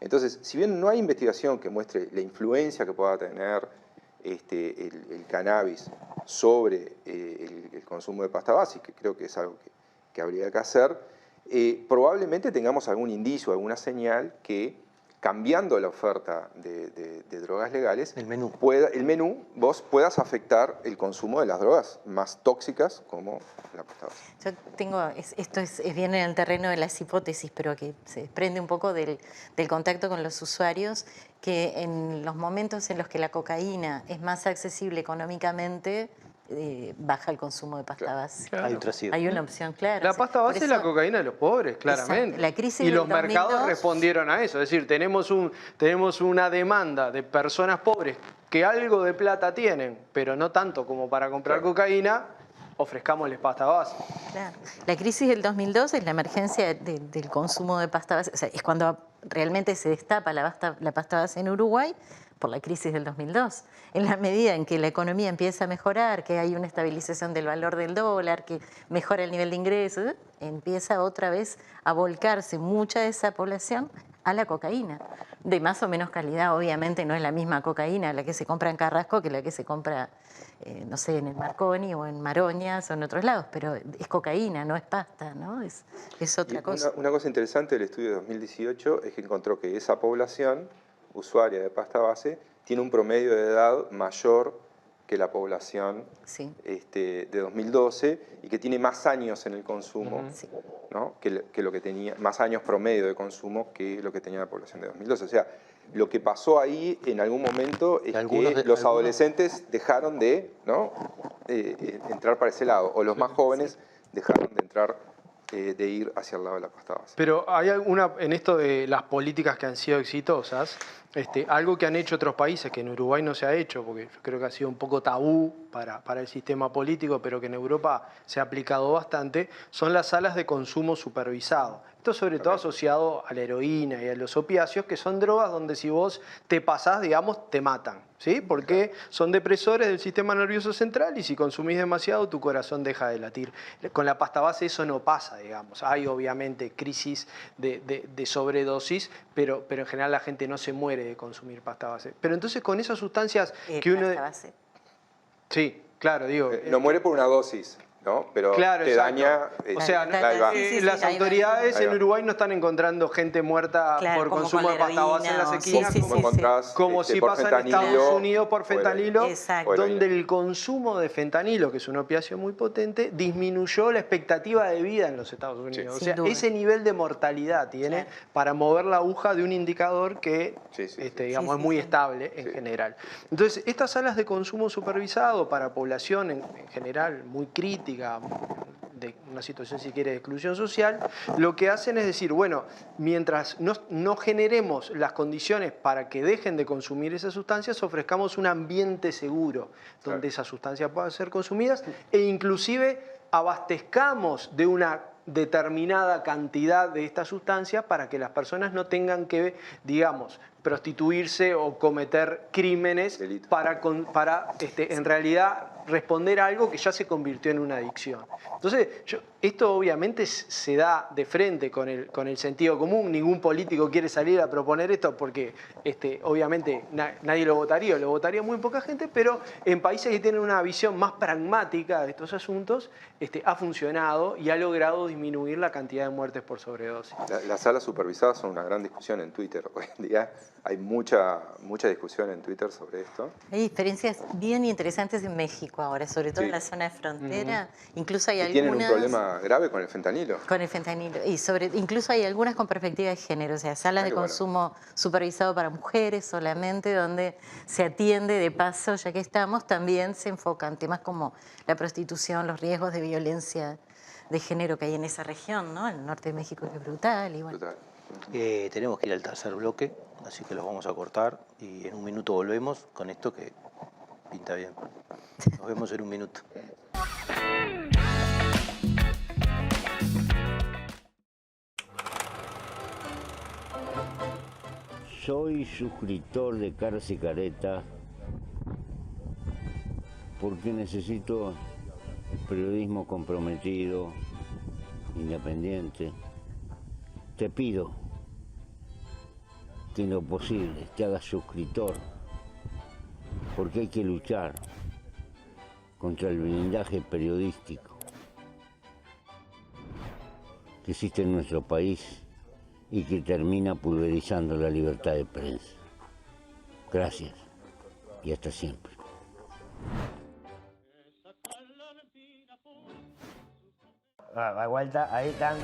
Entonces, si bien no hay investigación que muestre la influencia que pueda tener el cannabis sobre el consumo de pasta base, que creo que es algo que habría que hacer, probablemente tengamos algún indicio, alguna señal que, cambiando la oferta de drogas legales,
el menú,
vos puedas afectar el consumo de las drogas más tóxicas como la pasta base.
Esto viene en el terreno de las hipótesis, pero que se desprende un poco del contacto con los usuarios, que en los momentos en los que la cocaína es más accesible económicamente, baja el consumo de pasta base.
Claro.
Hay una opción clara.
La pasta base es la cocaína de los pobres, claramente.
Exacto. La crisis
y los
2002,
mercados respondieron a eso. Es decir, tenemos una demanda de personas pobres que algo de plata tienen, pero no tanto como para comprar cocaína, ofrezcámosles pasta base.
Claro. La crisis del 2002 es la emergencia del consumo de pasta base. O sea, es cuando realmente se destapa la pasta base en Uruguay, por la crisis del 2002. En la medida en que la economía empieza a mejorar, que hay una estabilización del valor del dólar, que mejora el nivel de ingresos, empieza otra vez a volcarse mucha de esa población a la cocaína, de más o menos calidad. Obviamente no es la misma cocaína la que se compra en Carrasco que la que se compra, no sé, en el Marconi o en Maroñas o en otros lados, pero es cocaína, no es pasta, ¿no? Es otra cosa.
Una cosa interesante del estudio de 2018 es que encontró que esa población usuaria de pasta base tiene un promedio de edad mayor que la población de 2012 y que tiene más años en el consumo, ¿no? que lo que tenía, más años promedio de consumo que lo que tenía la población de 2012. O sea, lo que pasó ahí en algún momento es que los adolescentes dejaron de entrar para ese lado, o los más jóvenes dejaron de entrar, de ir hacia el lado de la pasta base.
Pero hay alguna, en esto de las políticas que han sido exitosas, algo que han hecho otros países que en Uruguay no se ha hecho, porque yo creo que ha sido un poco tabú para el sistema político, pero que en Europa se ha aplicado bastante, son las salas de consumo supervisado. Esto sobre todo asociado a la heroína y a los opiáceos, que son drogas donde si vos te pasás, digamos, te matan, ¿sí? Porque son depresores del sistema nervioso central y si consumís demasiado tu corazón deja de latir. Con la pasta base eso no pasa, digamos. Hay obviamente crisis de sobredosis, pero en general la gente no se muere de consumir pasta base. Pero entonces con esas sustancias que uno...
¿Pasta base?
Sí, claro, digo...
no muere por una dosis, ¿no? Pero
claro,
te daña...
o sea, las autoridades en Uruguay no están encontrando gente muerta por consumo de pasta base en las esquinas, como si pasa en Estados Unidos por fentanilo, donde el consumo de fentanilo, que es un opiáceo muy potente, disminuyó la expectativa de vida en los Estados Unidos. O sea, ese nivel de mortalidad tiene para mover la aguja de un indicador que digamos, es muy estable en general. Entonces, estas salas de consumo supervisado para población en general muy crítica, de una situación, si quiere, de exclusión social, lo que hacen es decir, bueno, mientras no generemos las condiciones para que dejen de consumir esas sustancias, ofrezcamos un ambiente seguro donde esas sustancias puedan ser consumidas e inclusive abastezcamos de una determinada cantidad de esta sustancia para que las personas no tengan que, digamos, prostituirse o cometer crímenes para en realidad responder a algo que ya se convirtió en una adicción. Entonces, esto obviamente se da de frente con el sentido común. Ningún político quiere salir a proponer esto porque obviamente nadie lo votaría muy poca gente, pero en países que tienen una visión más pragmática de estos asuntos, ha funcionado y ha logrado disminuir la cantidad de muertes por sobredosis.
Las salas supervisadas son una gran discusión en Twitter. Hoy en día hay mucha discusión en Twitter sobre esto.
Hay experiencias bien interesantes en México ahora, sobre todo en la zona de frontera. Incluso hay algunas...
Tienen un problema grave con el fentanilo.
Con el fentanilo. Y incluso hay algunas con perspectiva de género, o sea, salas de consumo supervisado para mujeres solamente, donde se atiende de paso, ya que estamos, también se enfocan temas como la prostitución, los riesgos de violencia de género que hay en esa región, ¿no? El norte de México es brutal. Y bueno.
Brutal. Tenemos que ir al tercer bloque, así que los vamos a cortar y en un minuto volvemos con esto que pinta bien. Nos vemos en un minuto.
Soy suscriptor de Caras y Caretas porque necesito periodismo comprometido, independiente. Te pido que en lo posible te hagas suscriptor, porque hay que luchar contra el blindaje periodístico que existe en nuestro país y que termina pulverizando la libertad de prensa. Gracias y hasta siempre.
Da vuelta, ahí, tan.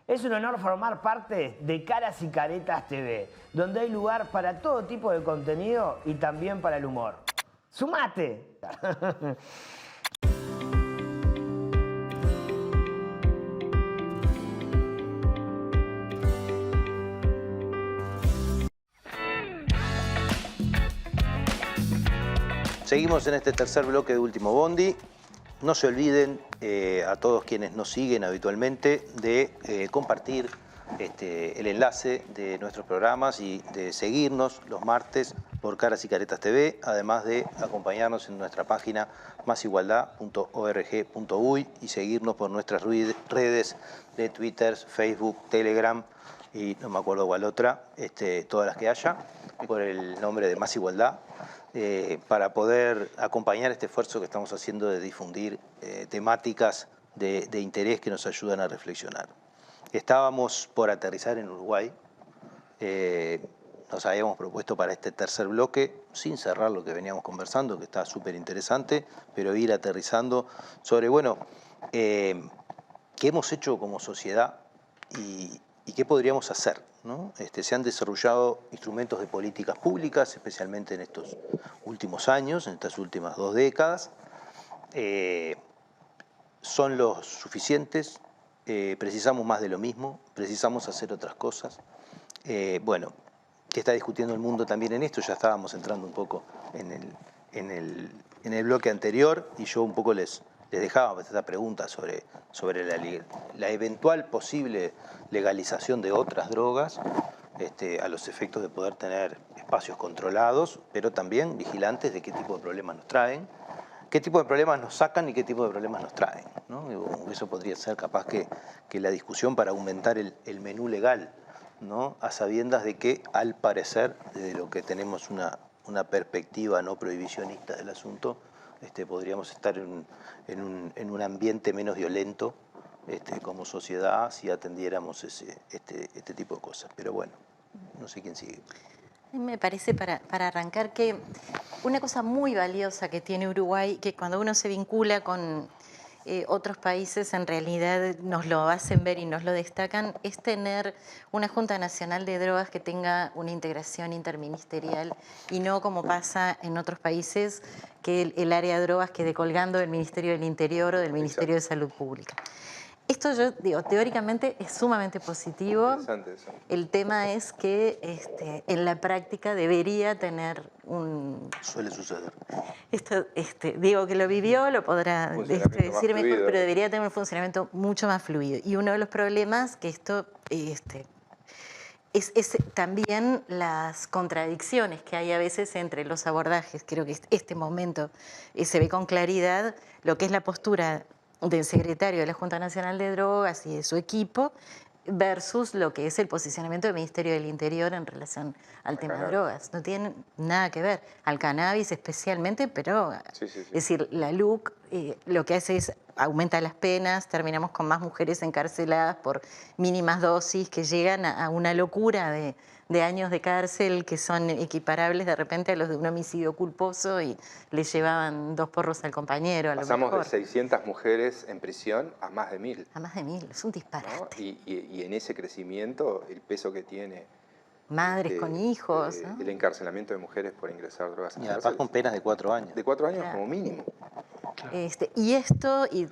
Es un honor formar parte de Caras y Caretas TV, donde hay lugar para todo tipo de contenido y también para el humor. ¡Sumate!
Seguimos en este tercer bloque de Último Bondi. No se olviden, a todos quienes nos siguen habitualmente, de compartir el enlace de nuestros programas y de seguirnos los martes por Caras y Caretas TV, además de acompañarnos en nuestra página masigualdad.org.uy y seguirnos por nuestras redes de Twitter, Facebook, Telegram y no me acuerdo cuál otra, todas las que haya, por el nombre de Más Igualdad, para poder acompañar este esfuerzo que estamos haciendo de difundir temáticas de interés que nos ayudan a reflexionar. Estábamos por aterrizar en Uruguay, nos habíamos propuesto para este tercer bloque, sin cerrar lo que veníamos conversando, que está súper interesante, pero ir aterrizando sobre, bueno, qué hemos hecho como sociedad y qué podríamos hacer, ¿no? Se han desarrollado instrumentos de políticas públicas, especialmente en estos últimos años, en estas últimas 2 décadas. ¿Son los suficientes? ¿Precisamos más de lo mismo? ¿Precisamos hacer otras cosas? Bueno, ¿qué está discutiendo el mundo también en esto? Ya estábamos entrando un poco en el bloque anterior y yo un poco les dejaba esta pregunta sobre la eventual posible legalización de otras drogas a los efectos de poder tener espacios controlados, pero también vigilantes de qué tipo de problemas nos traen, qué tipo de problemas nos sacan y qué tipo de problemas nos traen, ¿no? Eso podría ser capaz que la discusión para aumentar el menú legal, ¿no? A sabiendas de que, al parecer, desde lo que tenemos una perspectiva no prohibicionista del asunto, podríamos estar en un ambiente menos violento como sociedad si atendiéramos este tipo de cosas. Pero bueno, no sé quién sigue.
Me parece, para arrancar, que una cosa muy valiosa que tiene Uruguay, que cuando uno se vincula con otros países en realidad nos lo hacen ver y nos lo destacan, es tener una Junta Nacional de Drogas que tenga una integración interministerial y no como pasa en otros países, que el área de drogas quede colgando del Ministerio del Interior o del Ministerio de Salud Pública. Esto, yo digo, teóricamente es sumamente positivo.
Interesante eso.
El tema es que en la práctica debería tener un...
Suele suceder.
Esto, digo que lo vivió, lo podrá decir mejor, pero debería tener un funcionamiento mucho más fluido. Y uno de los problemas que esto es también las contradicciones que hay a veces entre los abordajes. Creo que este momento se ve con claridad lo que es la postura del secretario de la Junta Nacional de Drogas y de su equipo versus lo que es el posicionamiento del Ministerio del Interior en relación al tema de drogas. No tiene nada que ver, al cannabis especialmente, pero es decir, la LUC lo que hace es aumenta las penas, terminamos con más mujeres encarceladas por mínimas dosis que llegan a una locura de años de cárcel que son equiparables de repente a los de un homicidio culposo y le llevaban 2 porros al compañero.
Pasamos de 600 mujeres en prisión a más de 1000.
A más de 1000, es un disparate.
¿No? Y en ese crecimiento, el peso que tiene...
Madres con hijos. ¿no?
El encarcelamiento de mujeres por ingresar drogas en
y además con penas de 4 años.
De 4 años
claro.
como mínimo.
Claro. Y esto, y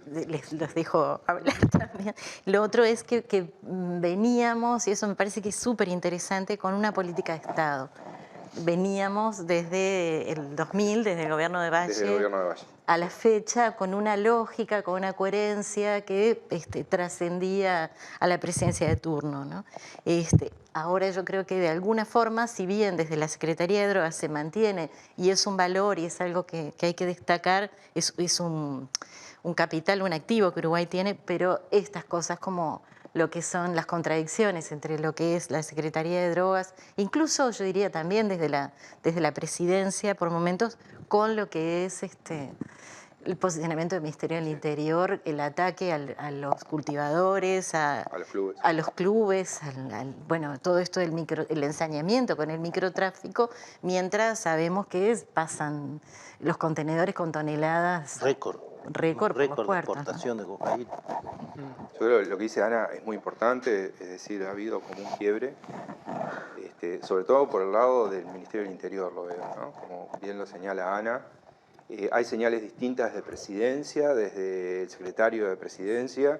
los dejo hablar también, lo otro es que veníamos, y eso me parece que es súper interesante, con una política de Estado. Veníamos desde el 2000, desde el gobierno de Valle, a la fecha, con una lógica, con una coherencia que trascendía a la presidencia de turno, ¿no? Ahora yo creo que de alguna forma, si bien desde la Secretaría de Drogas se mantiene y es un valor y es algo que hay que destacar, es un capital, un activo que Uruguay tiene, pero estas cosas como lo que son las contradicciones entre lo que es la Secretaría de Drogas, incluso yo diría también desde la presidencia por momentos, con lo que es el posicionamiento del Ministerio del Interior, el ataque a los cultivadores, a los clubes, bueno, todo esto el ensañamiento con el microtráfico, mientras sabemos que pasan los contenedores con toneladas.
Récord de exportación, ¿no? De cocaína.
Yo creo que lo que dice Ana es muy importante, es decir, ha habido como un quiebre, sobre todo por el lado del Ministerio del Interior, lo veo, ¿no? Como bien lo señala Ana. Hay señales distintas de presidencia, desde el secretario de presidencia,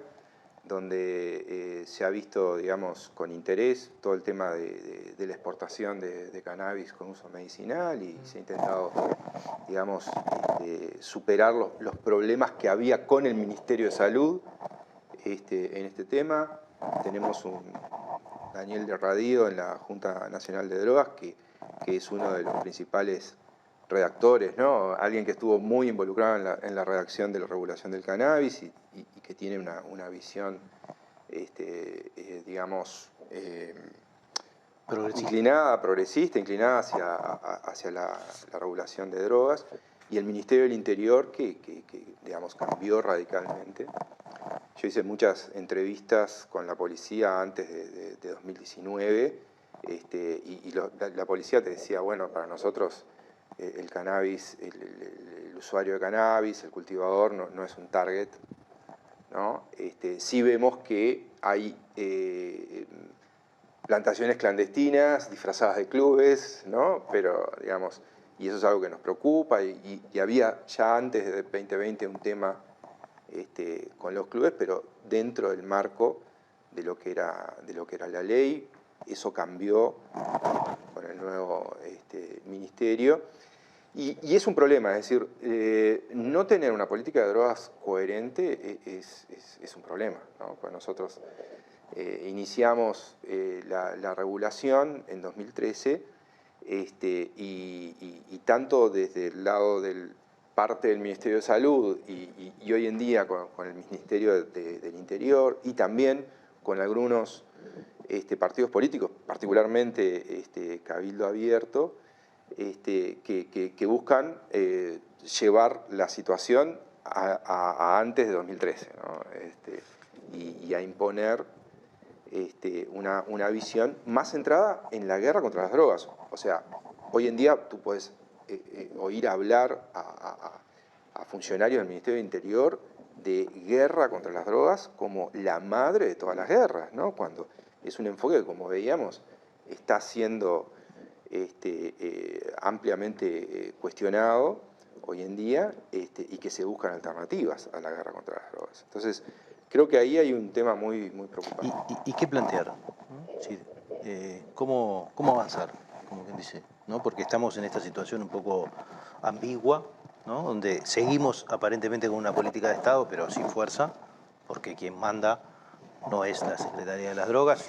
donde se ha visto, digamos, con interés todo el tema de la exportación de cannabis con uso medicinal y se ha intentado, digamos, superar los problemas que había con el Ministerio de Salud en este tema. Tenemos un Daniel de Radío en la Junta Nacional de Drogas, que es uno de los principales redactores, ¿no? Alguien que estuvo muy involucrado en la redacción de la regulación del cannabis y que tiene una visión, digamos, progresista, inclinada hacia la regulación de drogas, y el Ministerio del Interior que digamos, cambió radicalmente. Yo hice muchas entrevistas con la policía antes de 2019, la policía te decía, bueno, para nosotros el cannabis, el usuario de cannabis, el cultivador no es un target, ¿no? Sí vemos que hay plantaciones clandestinas disfrazadas de clubes, ¿no? Pero, digamos, y eso es algo que nos preocupa, y había ya antes de 2020 un tema con los clubes, pero dentro del marco de lo que era la ley. Eso cambió con el nuevo ministerio. Y es un problema, es decir, no tener una política de drogas coherente es un problema, ¿no? Pues nosotros iniciamos la regulación en 2013 y tanto desde el lado del parte del Ministerio de Salud y hoy en día con el Ministerio del Interior y también con algunos partidos políticos, particularmente Cabildo Abierto, que buscan llevar la situación a antes de 2013, ¿no? Y a imponer una visión más centrada en la guerra contra las drogas. O sea, hoy en día tú puedes oír hablar a funcionarios del Ministerio del Interior de guerra contra las drogas como la madre de todas las guerras, ¿no? Cuando es un enfoque que, como veíamos, está siendo ampliamente cuestionado hoy en día y que se buscan alternativas a la guerra contra las drogas. Entonces, creo que ahí hay un tema muy preocupante.
¿Y qué plantear? Sí, ¿cómo avanzar? Como quien dice, ¿no? Porque estamos en esta situación un poco ambigua, ¿no? Donde seguimos aparentemente con una política de Estado, pero sin fuerza, porque quien manda no es la Secretaría de las Drogas,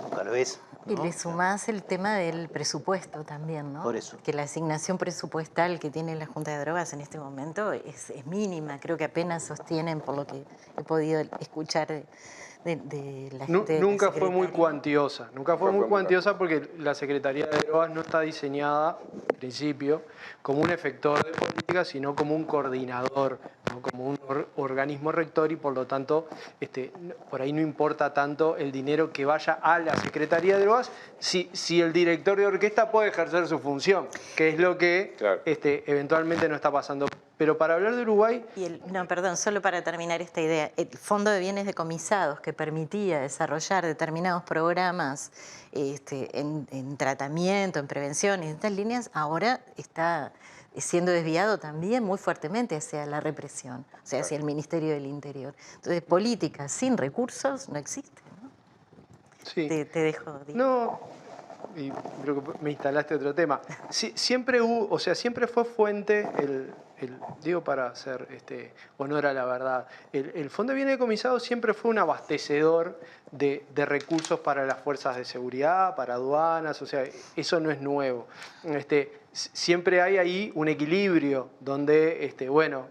nunca lo es, ¿no?
Y le sumás el tema del presupuesto también, ¿no?
Por eso.
Que la asignación presupuestal que tiene la Junta de Drogas en este momento es mínima. Creo que apenas sostienen, por lo que he podido escuchar de la gente.
Nunca fue muy cuantiosa. Nunca fue muy cuantiosa porque la Secretaría de Drogas no está diseñada, en principio, como un efector de política, sino como un coordinador, ¿no? Como un organismo rector, y por lo tanto por ahí no importa tanto el dinero que vaya a la Secretaría de Drogas si el director de orquesta puede ejercer su función, que es lo que claro, eventualmente no está pasando. Pero para hablar de Uruguay...
Perdón, solo para terminar esta idea. El Fondo de Bienes Decomisados, que permitía desarrollar determinados programas en tratamiento, en prevención y en estas líneas, ahora está siendo desviado también muy fuertemente hacia la represión, o sea, hacia el Ministerio del Interior. Entonces, política sin recursos no existe, ¿no?
Sí.
Te dejo.
No, y creo que me instalaste otro tema. Sí, siempre hubo, o sea, siempre fue fuente digo para hacer honor a la verdad, el Fondo de Bienes Decomisados siempre fue un abastecedor de recursos para las fuerzas de seguridad, para aduanas, o sea, eso no es nuevo. Siempre hay ahí un equilibrio donde, bueno,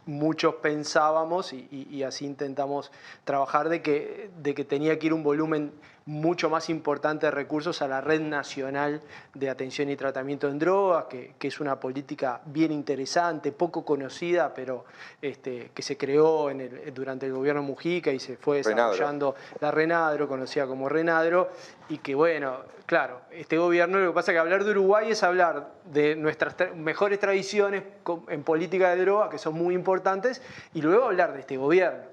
muchos pensábamos y así intentamos trabajar de que tenía que ir un volumen mucho más importante de recursos a la Red Nacional de Atención y Tratamiento en Drogas, que es una política bien interesante, poco conocida, pero que se creó durante el gobierno Mujica y se fue desarrollando la Renadro, conocida como Renadro, y que bueno, claro, este gobierno, lo que pasa es que hablar de Uruguay es hablar de nuestras mejores tradiciones en política de drogas, que son muy importantes, y luego hablar de este gobierno.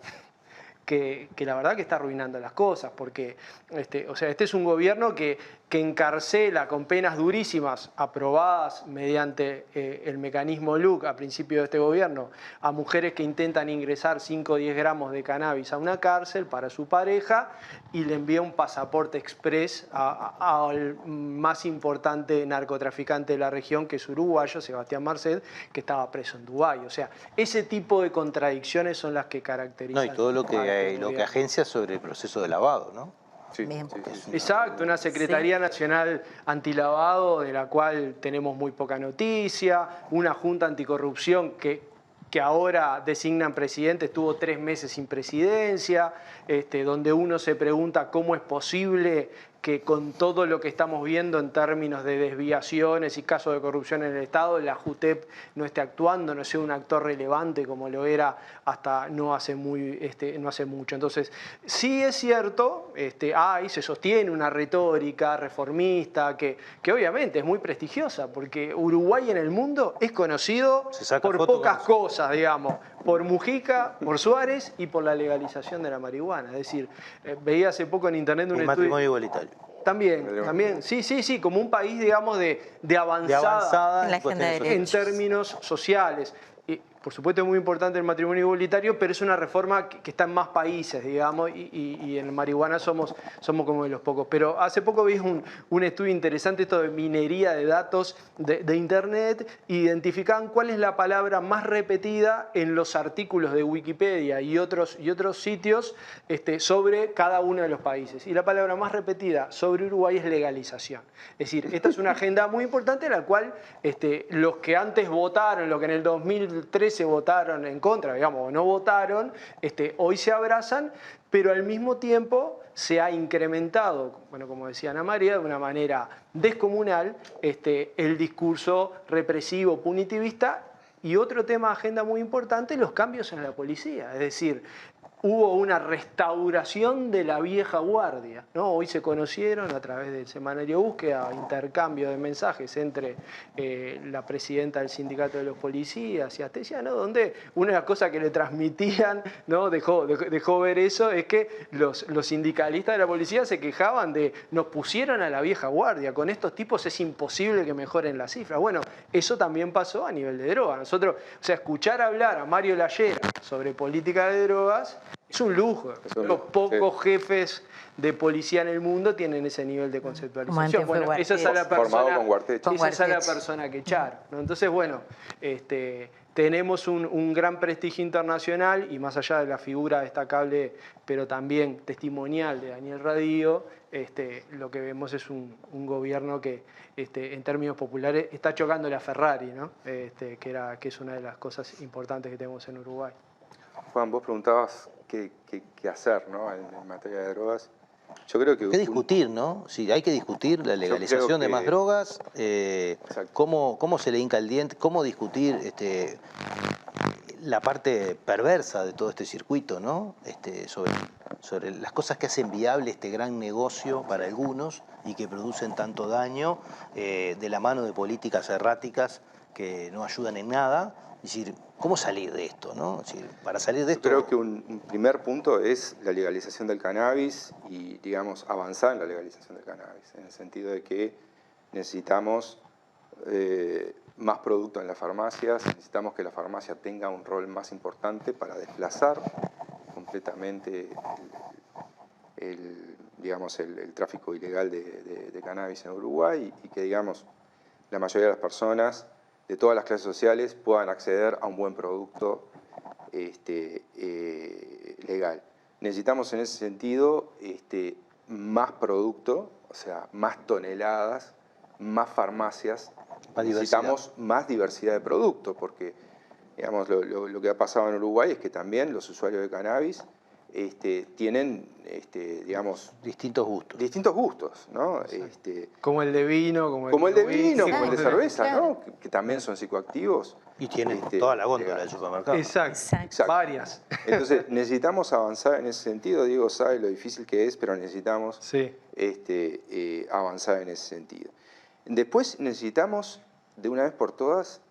Que la verdad que está arruinando las cosas, porque este es un gobierno que encarcela con penas durísimas aprobadas mediante el mecanismo LUC a principio de este gobierno a mujeres que intentan ingresar 5 o 10 gramos de cannabis a una cárcel para su pareja y le envía un pasaporte express al más importante narcotraficante de la región, que es uruguayo, Sebastián Marcet, que estaba preso en Dubái. O sea, ese tipo de contradicciones son las que caracterizan.
No, y todo lo que agencia sobre el proceso de lavado, ¿no?
Sí.
Exacto, una Secretaría Nacional Antilavado de la cual tenemos muy poca noticia, una Junta Anticorrupción que que ahora designan presidente, estuvo 3 meses sin presidencia, donde uno se pregunta cómo es posible que con todo lo que estamos viendo en términos de desviaciones y casos de corrupción en el Estado, la JUTEP no esté actuando, no sea un actor relevante como lo era hasta no hace mucho. Entonces, sí es cierto, se sostiene una retórica reformista que obviamente es muy prestigiosa, porque Uruguay en el mundo es conocido por pocas cosas, digamos, por Mujica, por Suárez y por la legalización de la marihuana. Es decir, veía hace poco en internet un estudio...
matrimonio igualitario.
También, sí, como un país, digamos, de avanzada en términos sociales. Y, por supuesto, es muy importante el matrimonio igualitario, pero es una reforma que está en más países, digamos, y en marihuana somos como de los pocos. Pero hace poco vi un estudio interesante, esto de minería de datos de Internet, identificaban cuál es la palabra más repetida en los artículos de Wikipedia y otros sitios sobre cada uno de los países. Y la palabra más repetida sobre Uruguay es legalización. Es decir, esta es una agenda muy importante, la cual los que antes votaron, los que en el 2013 votaron en contra, digamos, o no votaron, hoy se abrazan, pero al mismo tiempo se ha incrementado, bueno, como decía Ana María, de una manera descomunal, el discurso represivo, punitivista. Y otro tema de agenda muy importante, los cambios en la policía. Es decir, hubo una restauración de la vieja guardia, ¿no? Hoy se conocieron a través del semanario Búsqueda, intercambio de mensajes entre la presidenta del sindicato de los policías y Astesiano, donde una de las cosas que le transmitían, ¿no? dejó ver eso, es que los sindicalistas de la policía se quejaban de nos pusieron a la vieja guardia, con estos tipos es imposible que mejoren las cifras. Bueno, eso también pasó a nivel de droga. Nosotros, o sea, escuchar hablar a Mario Lallera sobre política de drogas es un lujo. Los pocos jefes de policía en el mundo tienen ese nivel de conceptualización. Bueno, esa es la persona que echaron, ¿no? Entonces, bueno, tenemos un gran prestigio internacional y más allá de la figura destacable, pero también testimonial de Daniel Radío, lo que vemos es un gobierno que, en términos populares, está chocando la Ferrari, ¿no? que es una de las cosas importantes que tenemos en Uruguay.
Juan, vos preguntabas qué hacer, ¿no? en materia de drogas. Yo creo que...
¿Qué discutir, no? Sí, hay que discutir la legalización de más drogas, cómo se le hinca el diente, cómo discutir la parte perversa de todo este circuito, ¿no? Sobre las cosas que hacen viable este gran negocio para algunos y que producen tanto daño de la mano de políticas erráticas que no ayudan en nada. Es decir, ¿cómo salir de esto, no? Es decir, para salir de esto...
Creo que un primer punto es la legalización del cannabis y, digamos, avanzar en la legalización del cannabis, en el sentido de que necesitamos más producto en las farmacias, necesitamos que la farmacia tenga un rol más importante para desplazar completamente el tráfico ilegal de cannabis en Uruguay y que, digamos, la mayoría de las personas de todas las clases sociales puedan acceder a un buen producto legal. Necesitamos en ese sentido más producto, o sea, más toneladas, más farmacias. Necesitamos más diversidad de productos, porque digamos, lo que ha pasado en Uruguay es que también los usuarios de cannabis tienen, digamos...
distintos gustos.
Distintos gustos, ¿no?
Como el de vino,
como el de vino, como el de cerveza, ¿no? Que también son psicoactivos.
Y tienen toda la góndola del supermercado.
Exacto. Varias.
Entonces, necesitamos avanzar en ese sentido. Diego sabe lo difícil que es, pero necesitamos avanzar en ese sentido. Después necesitamos, de una vez por todas,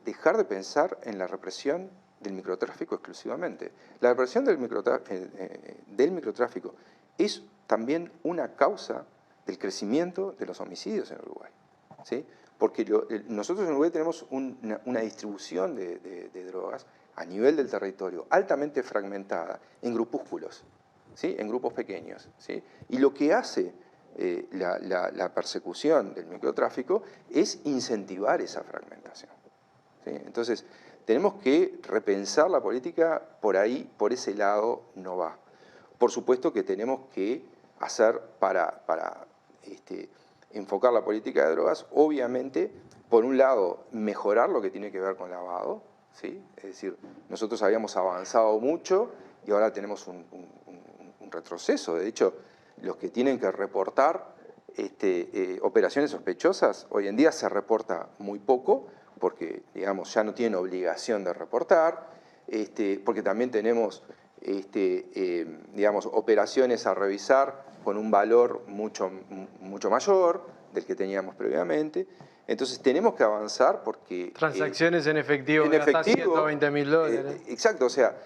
dejar de pensar en la represión del microtráfico exclusivamente. La represión del microtráfico es también una causa del crecimiento de los homicidios en Uruguay, ¿sí? Porque nosotros en Uruguay tenemos una distribución de drogas a nivel del territorio altamente fragmentada en grupúsculos, ¿sí? En grupos pequeños, ¿sí? Y lo que hace la persecución del microtráfico es incentivar esa fragmentación, ¿sí? Entonces, tenemos que repensar la política por ahí, por ese lado no va. Por supuesto que tenemos que hacer para enfocar la política de drogas, obviamente, por un lado, mejorar lo que tiene que ver con lavado, ¿sí? Es decir, nosotros habíamos avanzado mucho y ahora tenemos un retroceso. De hecho, los que tienen que reportar operaciones sospechosas, hoy en día se reporta muy poco, porque digamos, ya no tienen obligación de reportar, porque también tenemos digamos, operaciones a revisar con un valor mucho mayor del que teníamos previamente. Entonces tenemos que avanzar porque...
Transacciones en efectivo de hasta $120.000.
Exacto, o sea,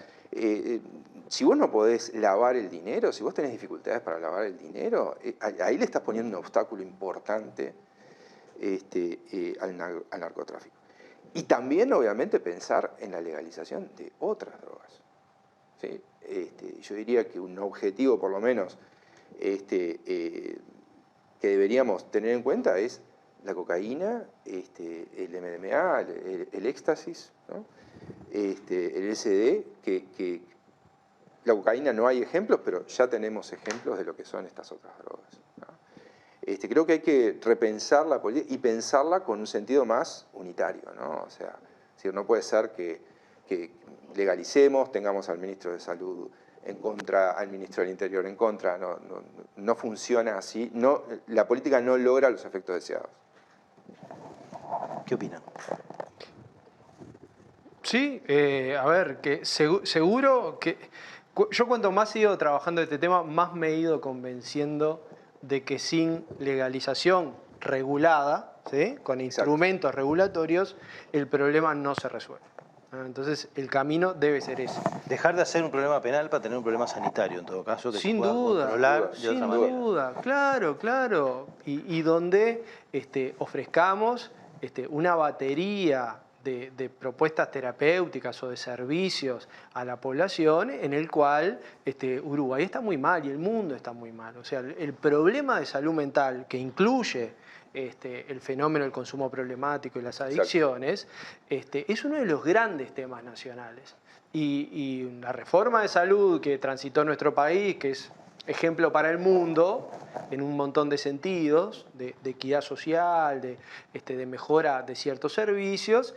si vos no podés lavar el dinero, si vos tenés dificultades para lavar el dinero, ahí le estás poniendo un obstáculo importante al narcotráfico. Y también, obviamente, pensar en la legalización de otras drogas. ¿Sí? Yo diría que un objetivo, por lo menos, que deberíamos tener en cuenta es la cocaína, el MDMA, el éxtasis, ¿no? El LSD, que la cocaína no hay ejemplos, pero ya tenemos ejemplos de lo que son estas otras drogas, ¿no? Creo que hay que repensar la política y pensarla con un sentido más unitario, ¿no? O sea, no puede ser que legalicemos, tengamos al ministro de Salud en contra, al ministro del Interior en contra, no funciona así, la política no logra los efectos deseados.
¿Qué opinan?
Sí, a ver, que seguro que yo cuanto más he ido trabajando este tema, más me he ido convenciendo de que sin legalización regulada, ¿sí? Con instrumentos regulatorios, el problema no se resuelve. Entonces, el camino debe ser ese.
Dejar de hacer un problema penal para tener un problema sanitario, en todo caso, que
sin
se pueda controlar de otra manera.
Sin duda, claro, claro. Y donde ofrezcamos una batería de propuestas terapéuticas o de servicios a la población en el cual Uruguay está muy mal y el mundo está muy mal. O sea, el problema de salud mental que incluye el fenómeno del consumo problemático y las adicciones, es uno de los grandes temas nacionales. Y la reforma de salud que transitó nuestro país, que es ejemplo para el mundo, en un montón de sentidos, de equidad social, de mejora de ciertos servicios,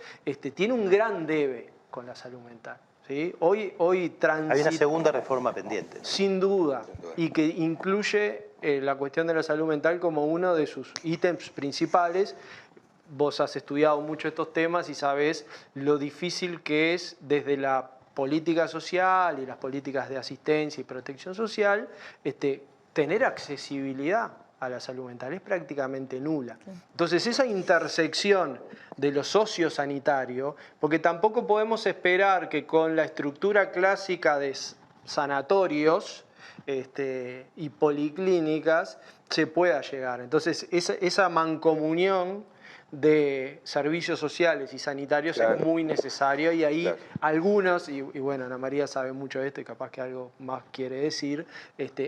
tiene un gran debe con la salud mental. ¿Sí? Hoy transita...
Hay una segunda reforma pendiente.
Sin duda, y que incluye la cuestión de la salud mental como uno de sus ítems principales. Vos has estudiado mucho estos temas y sabés lo difícil que es desde la política social y las políticas de asistencia y protección social, tener accesibilidad a la salud mental es prácticamente nula. Entonces esa intersección de lo sociosanitario, porque tampoco podemos esperar que con la estructura clásica de sanatorios y policlínicas se pueda llegar. Entonces esa mancomunión de servicios sociales y sanitarios es muy necesario y ahí algunos, y bueno, Ana María sabe mucho de esto y capaz que algo más quiere decir,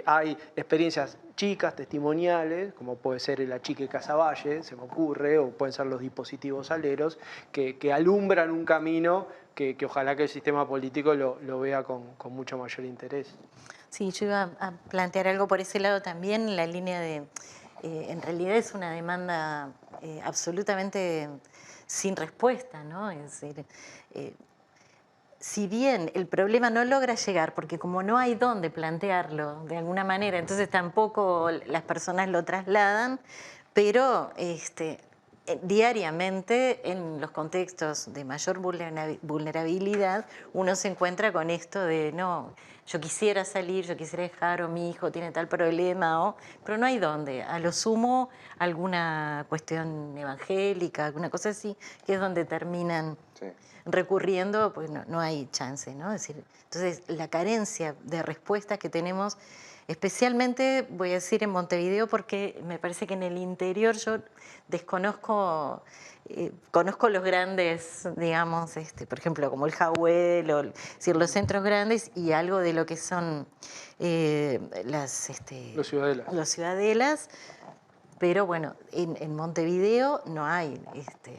hay experiencias chicas, testimoniales, como puede ser el Achique Casaballe, se me ocurre, o pueden ser los dispositivos aleros, que alumbran un camino que ojalá que el sistema político lo vea con mucho mayor interés.
Sí, yo iba a plantear algo por ese lado también, en la línea de... en realidad es una demanda absolutamente sin respuesta, ¿no? Es decir, si bien el problema no logra llegar, porque como no hay dónde plantearlo de alguna manera, entonces tampoco las personas lo trasladan, pero diariamente en los contextos de mayor vulnerabilidad uno se encuentra con esto de no, yo quisiera salir, yo quisiera dejar, o mi hijo tiene tal problema, pero no hay dónde. A lo sumo alguna cuestión evangélica, alguna cosa así, que es donde terminan recurriendo, pues no hay chance, ¿no? Es decir, entonces la carencia de respuestas que tenemos, especialmente, voy a decir, en Montevideo, porque me parece que en el interior yo desconozco, conozco los grandes, digamos, por ejemplo, como el Jawel, o decir, los centros grandes y algo de lo que son
los ciudadelas.
Los ciudadelas, pero bueno, en Montevideo no hay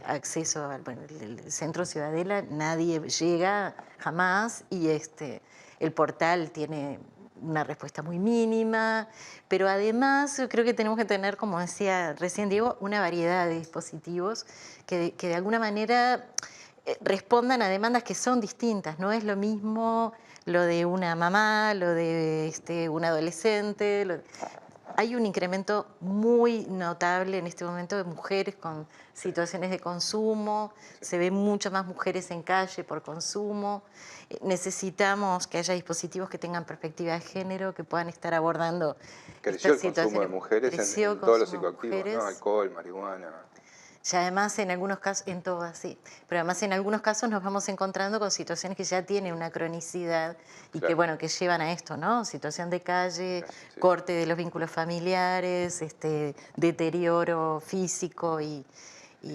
acceso al el centro ciudadela, nadie llega jamás y el portal tiene una respuesta muy mínima, pero además yo creo que tenemos que tener, como decía recién Diego, una variedad de dispositivos que de alguna manera respondan a demandas que son distintas. No es lo mismo lo de una mamá, lo de un adolescente. Hay un incremento muy notable en este momento de mujeres con situaciones de consumo, se ven muchas más mujeres en calle por consumo. Necesitamos que haya dispositivos que tengan perspectiva de género, que puedan estar abordando
Creció
estas
el consumo de mujeres en todos los psicoactivos, ¿no? Alcohol, marihuana.
Y además en algunos casos, en todas, sí, pero además en algunos casos nos vamos encontrando con situaciones que ya tienen una cronicidad y
claro,
que, bueno, que llevan a esto, ¿no? Situación de calle, sí, corte de los vínculos familiares, deterioro físico y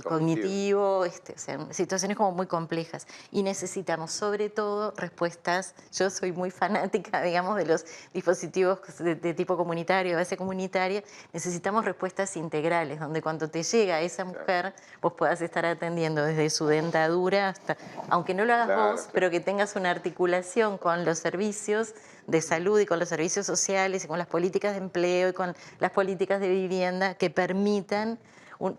cognitivo, o sea, situaciones como muy complejas. Y necesitamos, sobre todo, respuestas. Yo soy muy fanática, digamos, de los dispositivos de tipo comunitario, de base comunitaria. Necesitamos respuestas integrales, donde cuando te llega esa mujer, vos puedas estar atendiendo desde su dentadura hasta, aunque no lo hagas vos, pero que tengas una articulación con los servicios de salud y con los servicios sociales y con las políticas de empleo y con las políticas de vivienda que permitan,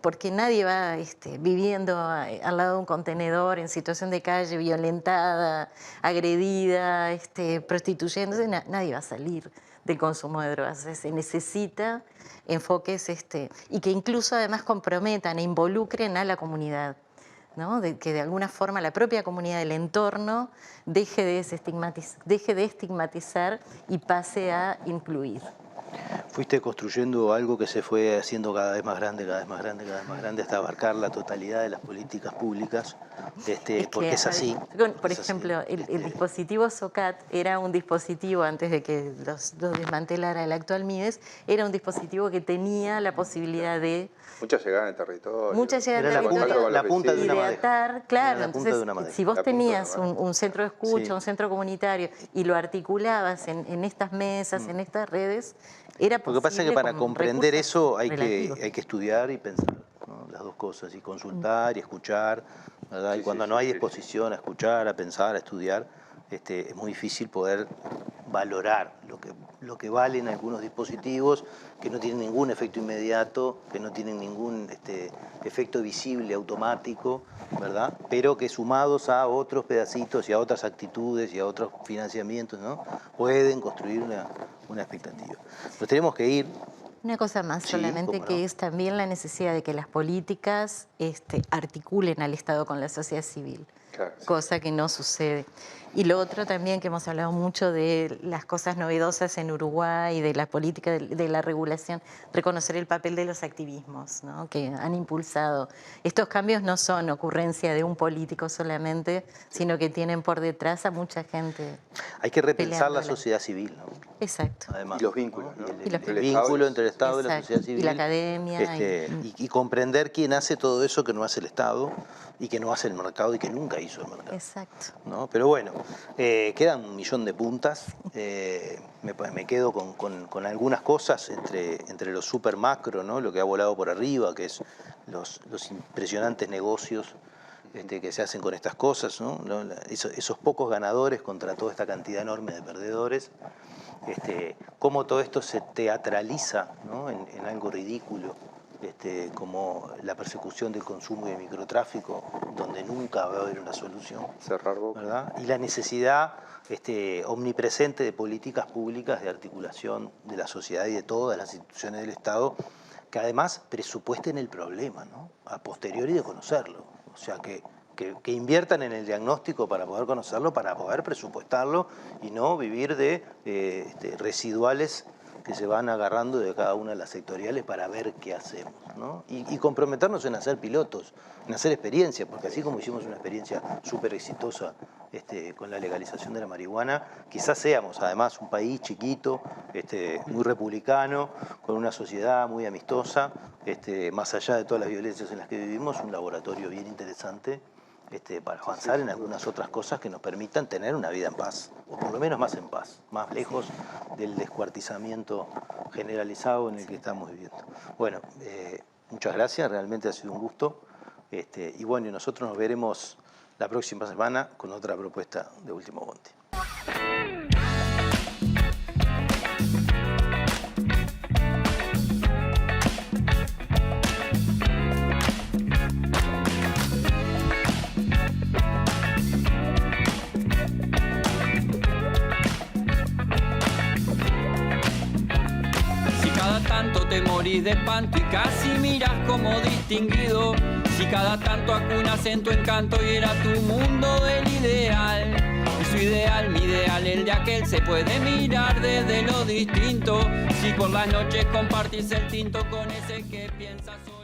porque nadie va viviendo al lado de un contenedor en situación de calle, violentada, agredida, prostituyéndose, nadie va a salir del consumo de drogas. Se necesita enfoques y que incluso además comprometan e involucren a la comunidad, ¿no? Que de alguna forma la propia comunidad del entorno deje de estigmatizar y pase a incluir.
Fuiste construyendo algo que se fue haciendo cada vez más grande, cada vez más grande, cada vez más grande, hasta abarcar la totalidad de las políticas públicas, porque es así.
Por ejemplo, el dispositivo SOCAT era un dispositivo, antes de que los desmantelara el actual MIDES, era un dispositivo que tenía la posibilidad de...
Mucha llegada en el territorio.
Mucha llegada en el territorio.
La punta de una
madeja. Atar, claro, entonces, si vos tenías un centro de escucha, sí, un centro comunitario, y lo articulabas en estas mesas, en estas redes, era posible.
Lo que pasa es que para comprender eso hay que estudiar y pensar, ¿no? Las dos cosas, y consultar y escuchar, ¿verdad? Y cuando no hay disposición a escuchar, a pensar, a estudiar, es muy difícil poder valorar lo que valen algunos dispositivos que no tienen ningún efecto inmediato, que no tienen ningún efecto visible automático, ¿verdad? Pero que sumados a otros pedacitos y a otras actitudes y a otros financiamientos, ¿no? Pueden construir una expectativa. Nos tenemos que ir.
Una cosa más, sí, solamente, que es también la necesidad de que las políticas articulen al Estado con la sociedad civil, claro, sí, cosa que no sucede. Y lo otro también, que hemos hablado mucho de las cosas novedosas en Uruguay, de la política de la regulación, reconocer el papel de los activismos, ¿no? Que han impulsado. Estos cambios no son ocurrencia de un político solamente, sino que tienen por detrás a mucha gente.
Hay que repensar la sociedad civil, ¿no?
Exacto.
Además,
y los vínculos, ¿no?
El vínculo entre el Estado, exacto, y la sociedad civil.
Y la academia.
Y comprender quién hace todo eso que no hace el Estado y que no hace el mercado y que nunca hizo el mercado.
Exacto.
¿No? Pero bueno, quedan 1.000.000 de puntas. Me quedo con algunas cosas entre los super macro, ¿no? Lo que ha volado por arriba, que es los impresionantes negocios que se hacen con estas cosas, ¿no? Esos pocos ganadores contra toda esta cantidad enorme de perdedores. Cómo todo esto se teatraliza, ¿no? en algo ridículo, como la persecución del consumo y del microtráfico, donde nunca va a haber una solución.
Cerrar boca.
¿Verdad? Y la necesidad omnipresente de políticas públicas de articulación de la sociedad y de todas las instituciones del Estado, que además presupuesten el problema, ¿no? A posteriori de conocerlo. O sea, que inviertan en el diagnóstico para poder conocerlo, para poder presupuestarlo y no vivir de residuales que se van agarrando de cada una de las sectoriales para ver qué hacemos, ¿no? Y comprometernos en hacer pilotos, en hacer experiencias, porque así como hicimos una experiencia súper exitosa con la legalización de la marihuana, quizás seamos además un país chiquito, muy republicano, con una sociedad muy amistosa, más allá de todas las violencias en las que vivimos, un laboratorio bien interesante para avanzar en algunas otras cosas que nos permitan tener una vida en paz, o por lo menos más en paz, más lejos del descuartizamiento generalizado en el que estamos viviendo. Bueno, muchas gracias, realmente ha sido un gusto, y bueno, y nosotros nos veremos la próxima semana con otra propuesta de Último Bondi.
morís de espanto y casi miras como distinguido. Si cada tanto acunas en tu encanto y era tu mundo del ideal. Y su ideal, mi ideal, el de aquel se puede mirar desde lo distinto. Si por las noches compartís el tinto con ese que piensas.